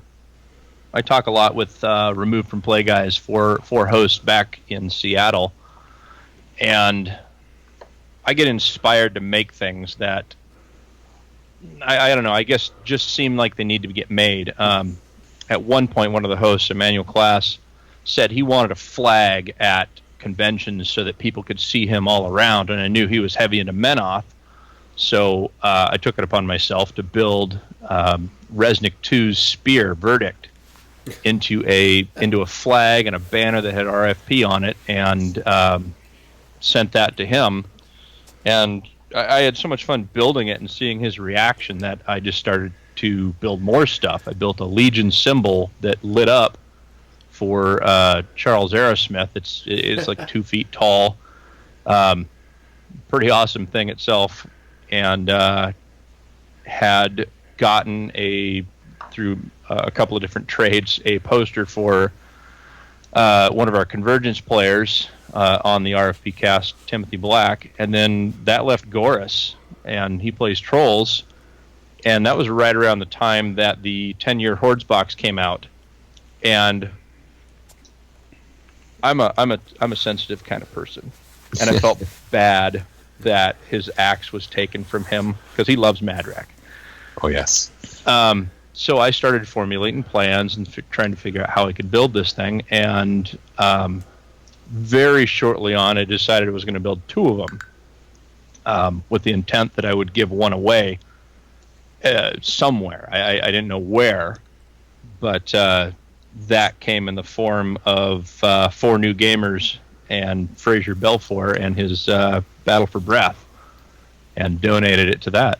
talk a lot with Removed from Play guys for hosts back in Seattle, and I get inspired to make things that I don't know, I guess just seem like they need to get made. At one point, one of the hosts, Emmanuel Class, said he wanted a flag at conventions so that people could see him all around, and I knew he was heavy into Menoth. So I took it upon myself to build Resnick 2's spear Verdict into a flag and a banner that had RFP on it, and sent that to him. And I had so much fun building it and seeing his reaction that I just started to build more stuff. I built a Legion symbol that lit up for Charles Aerosmith. It's like 2 feet tall. Pretty awesome thing itself. And had gotten through a couple of different trades, a poster for one of our Convergence players on the RFP cast, Timothy Black, and then that left Goris, and he plays Trolls, and that was right around the time that the 10-year Hordes box came out, and I'm a sensitive kind of person, and I felt bad that his axe was taken from him because he loves Madrak. Oh yes. So I started formulating plans and trying to figure out how I could build this thing, and very shortly on, I decided I was going to build 2 of them, with the intent that I would give one away somewhere. I didn't know where, but that came in the form of 4 new gamers and Fraser Belfour and his Battle for Breath, and donated it to that.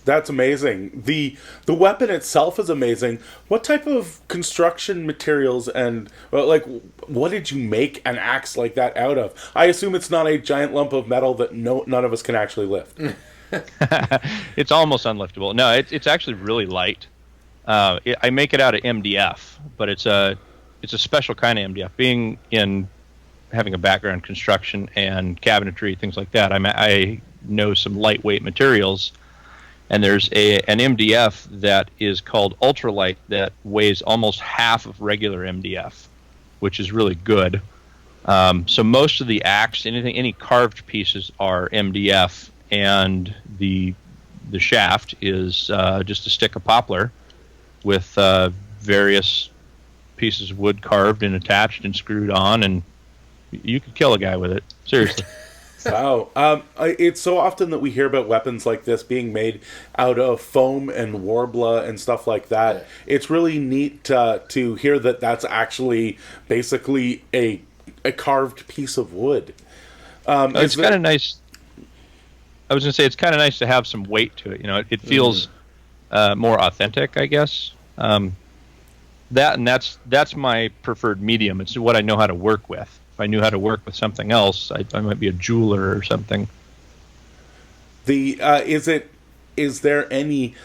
That's amazing. The weapon itself is amazing. What type of construction materials and what did you make an axe like that out of? I assume it's not a giant lump of metal that none of us can actually lift. It's almost unliftable. No, it's actually really light. I make it out of MDF, but it's a special kind of MDF. Having a background in construction and cabinetry, things like that, I know some lightweight materials. And there's an MDF that is called ultralight that weighs almost half of regular MDF, which is really good. So most of the axe, any carved pieces are MDF, and the shaft is just a stick of poplar with various pieces of wood carved and attached and screwed on, and you could kill a guy with it. Seriously. Wow. It's so often that we hear about weapons like this being made out of foam and warbler and stuff like that. Yeah. It's really neat to hear that that's actually basically a carved piece of wood. It's kind of nice. I was going to say it's kind of nice to have some weight to it. It feels more authentic, I guess. That's my preferred medium. It's what I know how to work with. If I knew how to work with something else, I might be a jeweler or something. Is there any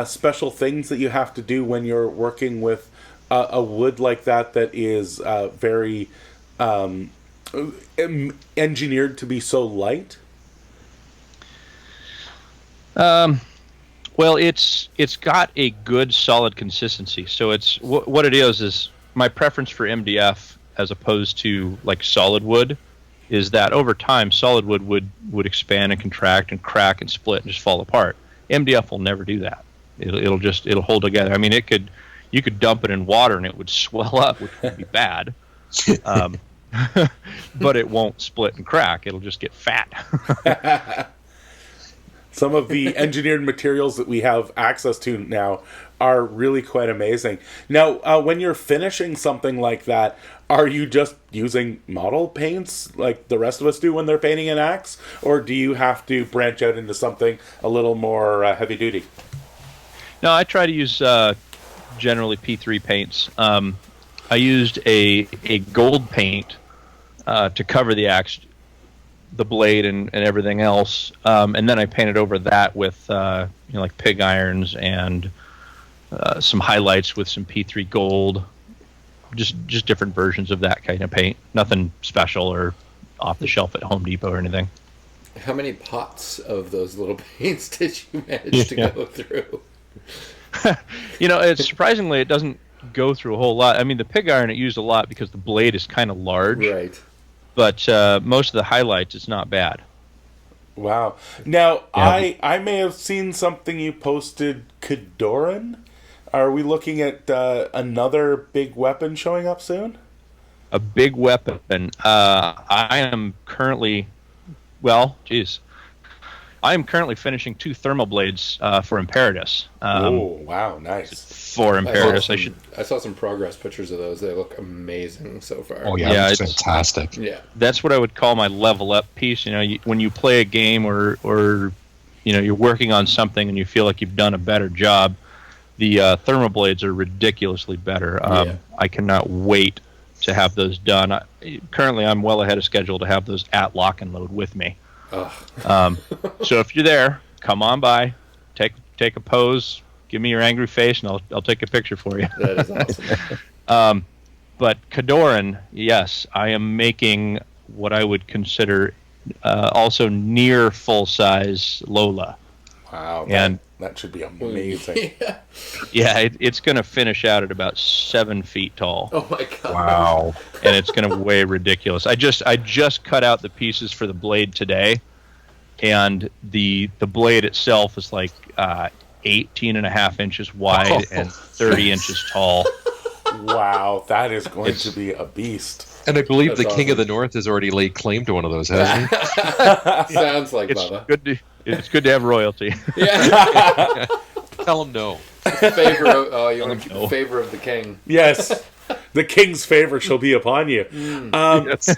special things that you have to do when you're working with a wood like that is very engineered to be so light? Well, it's got a good solid consistency. So it's what it is my preference for MDF as opposed to like solid wood is that over time solid wood would expand and contract and crack and split and just fall apart. MDF will never do that. It'll hold together. I mean, you could dump it in water and it would swell up, which would be bad. But it won't split and crack. It'll just get fat. Some of the engineered materials that we have access to now are really quite amazing. Now, when you're finishing something like that, are you just using model paints like the rest of us do when they're painting an axe? Or do you have to branch out into something a little more heavy duty? No, I try to use generally P3 paints. I used a gold paint to cover the axe, the blade and everything else, and then I painted over that with like pig irons and some highlights with some P3 gold, just different versions of that kind of paint. Nothing special or off the shelf at Home Depot or anything. How many pots of those little paints did you manage to go through? It's surprisingly it doesn't go through a whole lot. I mean, the pig iron it used a lot because the blade is kind of large, right? But most of the highlights, it's not bad. Wow. Now, yeah. I may have seen something you posted, Kadoran. Are we looking at another big weapon showing up soon? A big weapon. I am currently, I am currently finishing 2 thermal blades for Imperatus. Oh, wow, nice. For Imperatus, I saw some progress pictures of those. They look amazing so far. Oh yeah, it's fantastic. Yeah, that's what I would call my level up piece. When you play a game or you're working on something and you feel like you've done a better job, the thermal blades are ridiculously better. I cannot wait to have those done. Currently, I'm well ahead of schedule to have those at lock and load with me. So if you're there, come on by, take a pose, give me your angry face, and I'll take a picture for you. That is awesome. But Kadoran, yes, I am making what I would consider also near full size Lola. Wow, and that should be amazing. Yeah, it's going to finish out at about 7 feet tall. Oh my god! Wow, and it's going to weigh ridiculous. I just cut out the pieces for the blade today, and the blade itself is like 18.5 inches wide and 30 inches tall. Wow, that is going to be a beast. And I believe That's the King awesome. of the North has already laid claim to one of those, hasn't he? Sounds like Bubba. It's good to have royalty. Yeah. Tell him no. Favor of the king. Yes. the king's favor shall be upon you. Yes.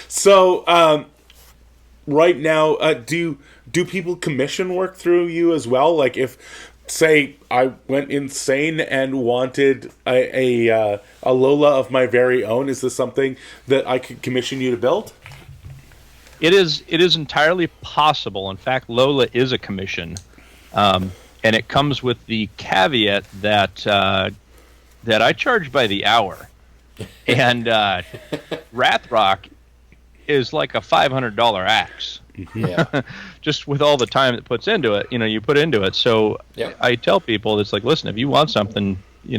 So, right now, do people commission work through you as well? Like, if, say, I went insane and wanted a Lola of my very own, is this something that I could commission you to build? It is entirely possible. In fact, Lola is a commission, and it comes with the caveat that I charge by the hour, and Rathrok is like a $500 axe. Yeah. Just with all the time that puts into it, you put into it. So Yep. I tell people, it's like, listen, if you want something, you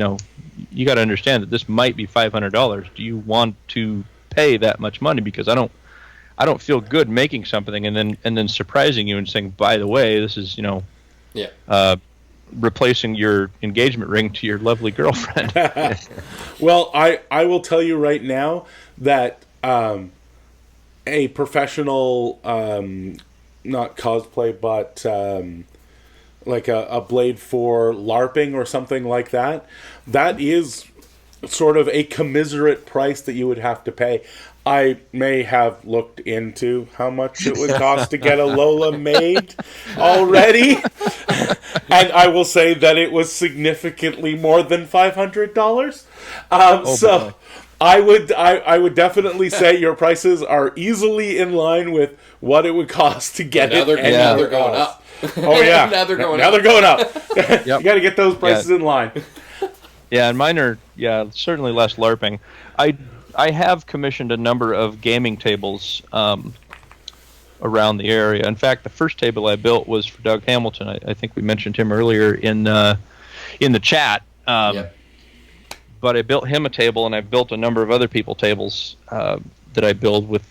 got to understand that this might be $500. Do you want to pay that much money? Because I don't feel good making something and then surprising you and saying, by the way, this is replacing your engagement ring to your lovely girlfriend. Well, I will tell you right now that a professional, not cosplay, but like a Blade 4 LARPing or something like that, that is sort of a commiserate price that you would have to pay. I may have looked into how much it would cost to get a Lola made already, and I will say that it was significantly more than $500. So I would definitely say your prices are easily in line with what it would cost to get it. Now they're going up. Oh yeah, now they're going up. Yep. You got to get those prices in line. Yeah, and mine are certainly less LARPing. I have commissioned a number of gaming tables around the area. In fact, the first table I built was for Doug Hamilton. I think we mentioned him earlier in the chat. But I built him a table, and I built a number of other people tables that I build with.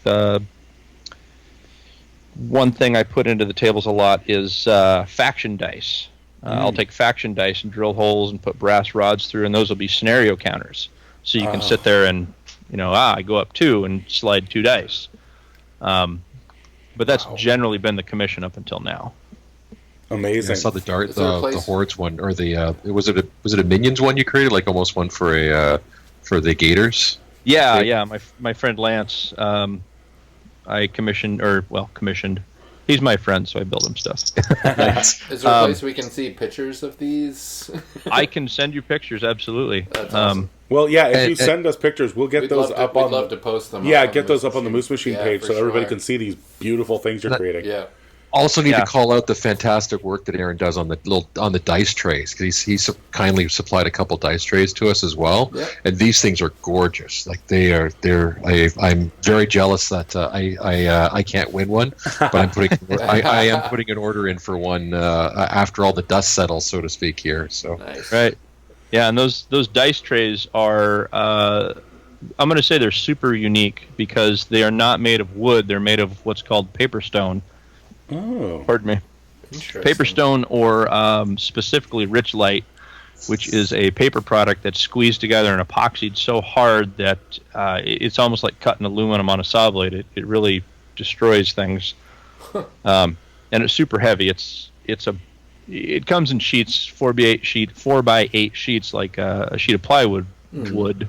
One thing I put into the tables a lot is faction dice. I'll take faction dice and drill holes and put brass rods through, and those will be scenario counters. So you can sit there and, I go up 2 and slide 2 dice. But that's generally been the commission up until now. Amazing. I saw the Hordes one, or was it a Minions one you created, like almost one for the Gators? Yeah. My friend Lance, I commissioned. He's my friend, so I build him stuff. Is there a place we can see pictures of these? I can send you pictures, absolutely. That's awesome. Well, yeah, if you send us pictures, we'll get those up on... We'd love to post them. Yeah, get those up on the Moose Machine page so everybody sure. can see these beautiful things you're creating. Yeah. Also need to call out the fantastic work that Aaron does on the dice trays, because he kindly supplied a couple dice trays to us as well, and these things are gorgeous. Like I'm very jealous that I can't win one, but I am putting an order in for one after all the dust settles, so to speak here. So Nice. Right, yeah, and those dice trays are I'm going to say they're super unique because they are not made of wood; they're made of what's called paper stone. Oh. Pardon me. Paper stone, or specifically Rich Light, which is a paper product that's squeezed together and epoxied so hard that it's almost like cutting aluminum on a saw blade. It really destroys things, and it's super heavy. It comes in sheets, 4x8 sheets, like a sheet of plywood would,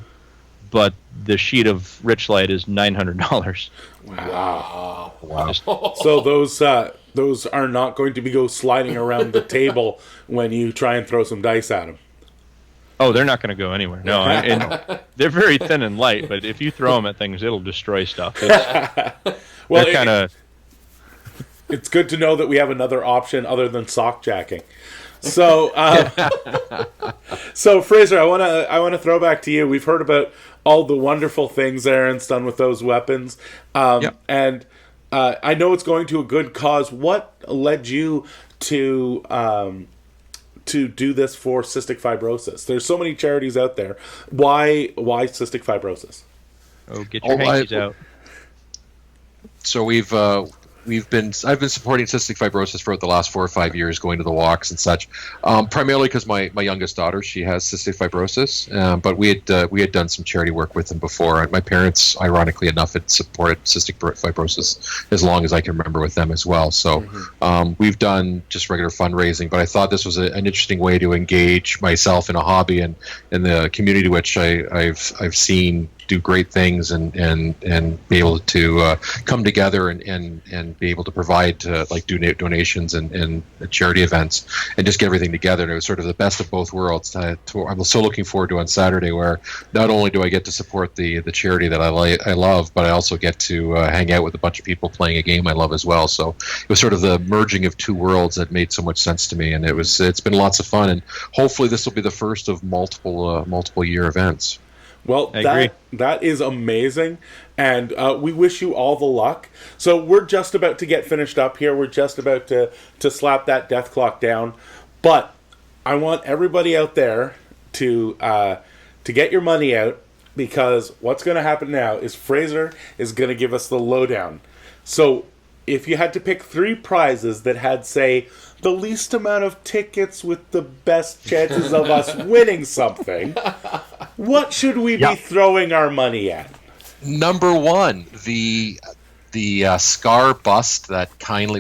but the sheet of Rich Light is $900. Wow. So those are not going to go sliding around the table when you try and throw some dice at them. Oh, they're not going to go anywhere. No, and they're very thin and light, but if you throw them at things, it'll destroy stuff. Well, it's good to know that we have another option other than sock jacking. So, so Fraser, I want to throw back to you. We've heard about all the wonderful things Aaron's done with those weapons, and I know it's going to a good cause. What led you to do this for cystic fibrosis? There's so many charities out there. Why cystic fibrosis? Oh, get your hankies out. So we've I've been supporting cystic fibrosis for the last 4 or 5 years, going to the walks and such. Primarily because my youngest daughter, she has cystic fibrosis, but we had done some charity work with them before. My parents, ironically enough, had supported cystic fibrosis as long as I can remember with them as well. So we've done just regular fundraising, but I thought this was an interesting way to engage myself in a hobby and in the community, which I've seen do great things and be able to come together and be able to provide like donations and charity events and just get everything together. And it was sort of the best of both worlds. I'm so looking forward to on Saturday, where not only do I get to support the charity that I love, but I also get to hang out with a bunch of people playing a game I love as well. So it was sort of the merging of two worlds that made so much sense to me, and it's been lots of fun. And hopefully this will be the first of multiple year events. Well, that is amazing, and we wish you all the luck. So we're just about to get finished up here. We're just about to slap that death clock down, but I want everybody out there to get your money out, because what's going to happen now is Fraser is going to give us the lowdown. So if you had to pick 3 prizes that had, say, the least amount of tickets with the best chances of us winning something, what should we be throwing our money at? Number 1, the Scar bust that kindly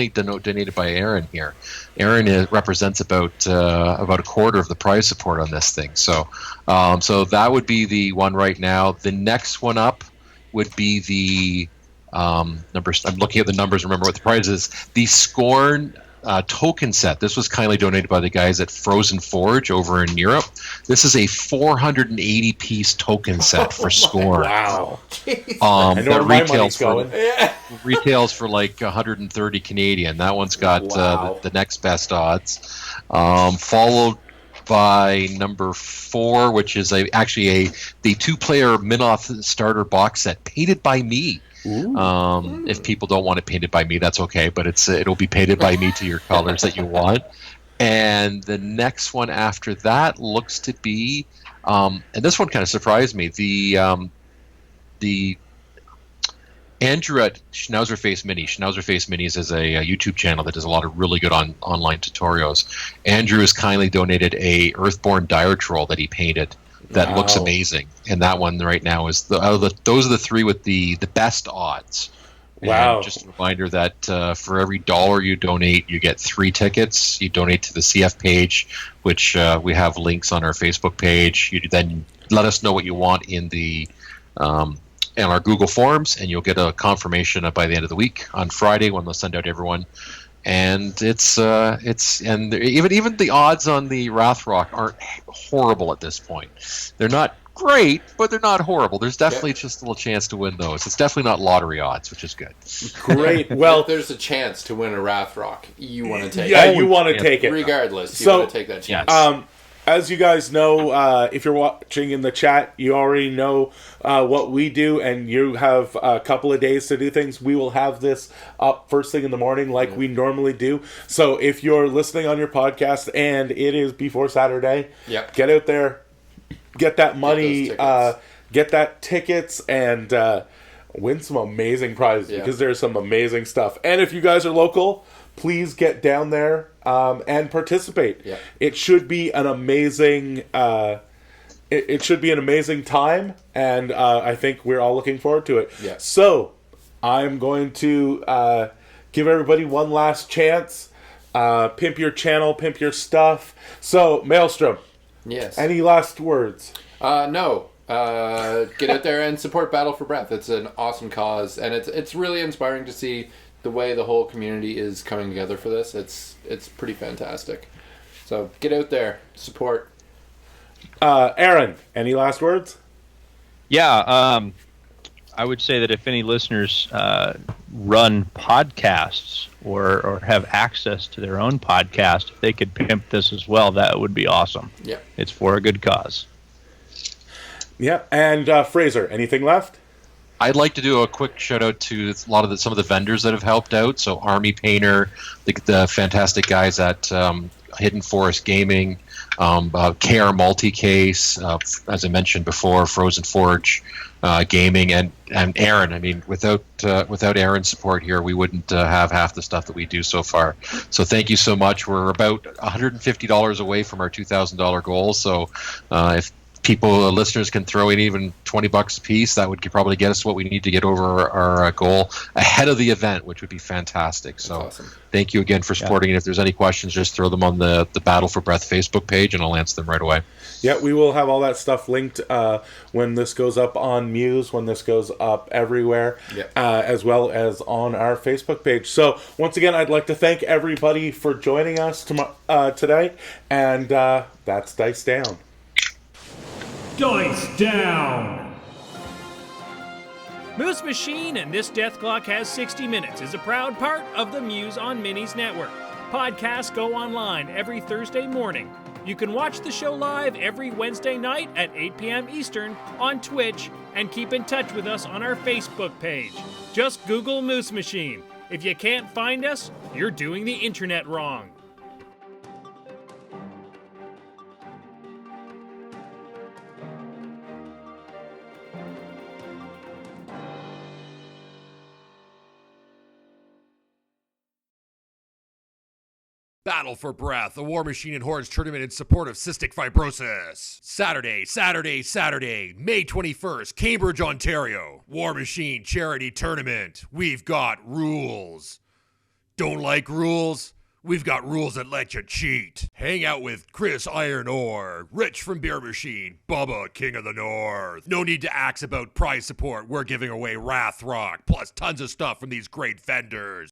donated by Aaron here. Aaron represents about a quarter of the prize support on this thing. So that would be the one right now. The next one up would be the numbers. I'm looking at the numbers. Remember what the prize is. The Scorn token set. This was kindly donated by the guys at Frozen Forge over in Europe. This is a 480-piece token set for Scorn. Wow. That retails for like 130 Canadian. That one's got the next best odds. Followed by number 4, which is the 2-player Minoth starter box set painted by me. If people don't want it painted by me, that's okay, but it'll be painted by me to your colors that you want. And the next one after that looks to be, and this one kind of surprised me, the Andrew at Schnauzerface Mini. Schnauzerface Minis is a YouTube channel that does a lot of really good online tutorials. Andrew has kindly donated a Earthborn Dire Troll that he painted. That looks amazing, and that one right now is those are the 3 with the best odds. Wow! And just a reminder that for every $1 you donate, you get 3 tickets. You donate to the CF page, which we have links on our Facebook page. You then let us know what you want in our Google Forms, and you'll get a confirmation by the end of the week on Friday when they'll send out everyone. And even the odds on the Rathrok aren't horrible at this point. They're not great, but they're not horrible. There's definitely just a little chance to win those. It's definitely not lottery odds, which is good. Great. Well, if there's a chance to win a Rathrok, you want to take it. Yeah, you want to take it. Regardless, you want to take that chance. As you guys know, if you're watching in the chat, you already know what we do, and you have a couple of days to do things. We will have this up first thing in the morning like we normally do. So if you're listening on your podcast and it is before Saturday, get out there, get that money, get that tickets, and win some amazing prizes because there's some amazing stuff. And if you guys are local, please get down there and participate. Yeah. It should be an amazing. It should be an amazing time, and I think we're all looking forward to it. Yeah. So I'm going to give everybody one last chance. Pimp your channel, pimp your stuff. So Maelstrom. Yes. Any last words? No. Get out there and support Battle for Breath. It's an awesome cause, and it's really inspiring to see the way the whole community is coming together for this. It's pretty fantastic. So get out there, support. Aaron, any last words? Yeah, I would say that if any listeners run podcasts or have access to their own podcast, if they could pimp this as well, that would be awesome. Yeah, it's for a good cause. Yeah, and Fraser, anything left? I'd like to do a quick shout out to some of the vendors that have helped out. So Army Painter, the fantastic guys at Hidden Forest Gaming, KR Multicase, as I mentioned before, Frozen Forge, gaming, and Aaron. I mean, without Aaron's support here, we wouldn't have half the stuff that we do so far. So thank you so much. We're about $150 away from our $2,000 goal. So if listeners can throw in even $20 a piece, that would probably get us what we need to get over our goal ahead of the event, which would be fantastic. So awesome. Thank you again for supporting it. If there's any questions, just throw them on the Battle for Breath Facebook page, and I'll answer them right away. Yeah, we will have all that stuff linked when this goes up on Muse, when this goes up everywhere, as well as on our Facebook page. So once again, I'd like to thank everybody for joining us today, and that's Dice Down. Dice down! Moose Machine and This Death Clock Has 60 Minutes is a proud part of the Muse on Minis network. Podcasts go online every Thursday morning. You can watch the show live every Wednesday night at 8 p.m. Eastern on Twitch, and keep in touch with us on our Facebook page. Just Google Moose Machine. If you can't find us, you're doing the internet wrong. Battle for Breath, a War Machine and Hordes tournament in support of cystic fibrosis. Saturday, May 21st, Cambridge, Ontario. War Machine charity tournament. We've got rules. Don't like rules? We've got rules that let you cheat. Hang out with Chris Iron Ore, Rich from Beer Machine, Bubba, King of the North. No need to axe about prize support. We're giving away Rathrok, plus tons of stuff from these great vendors.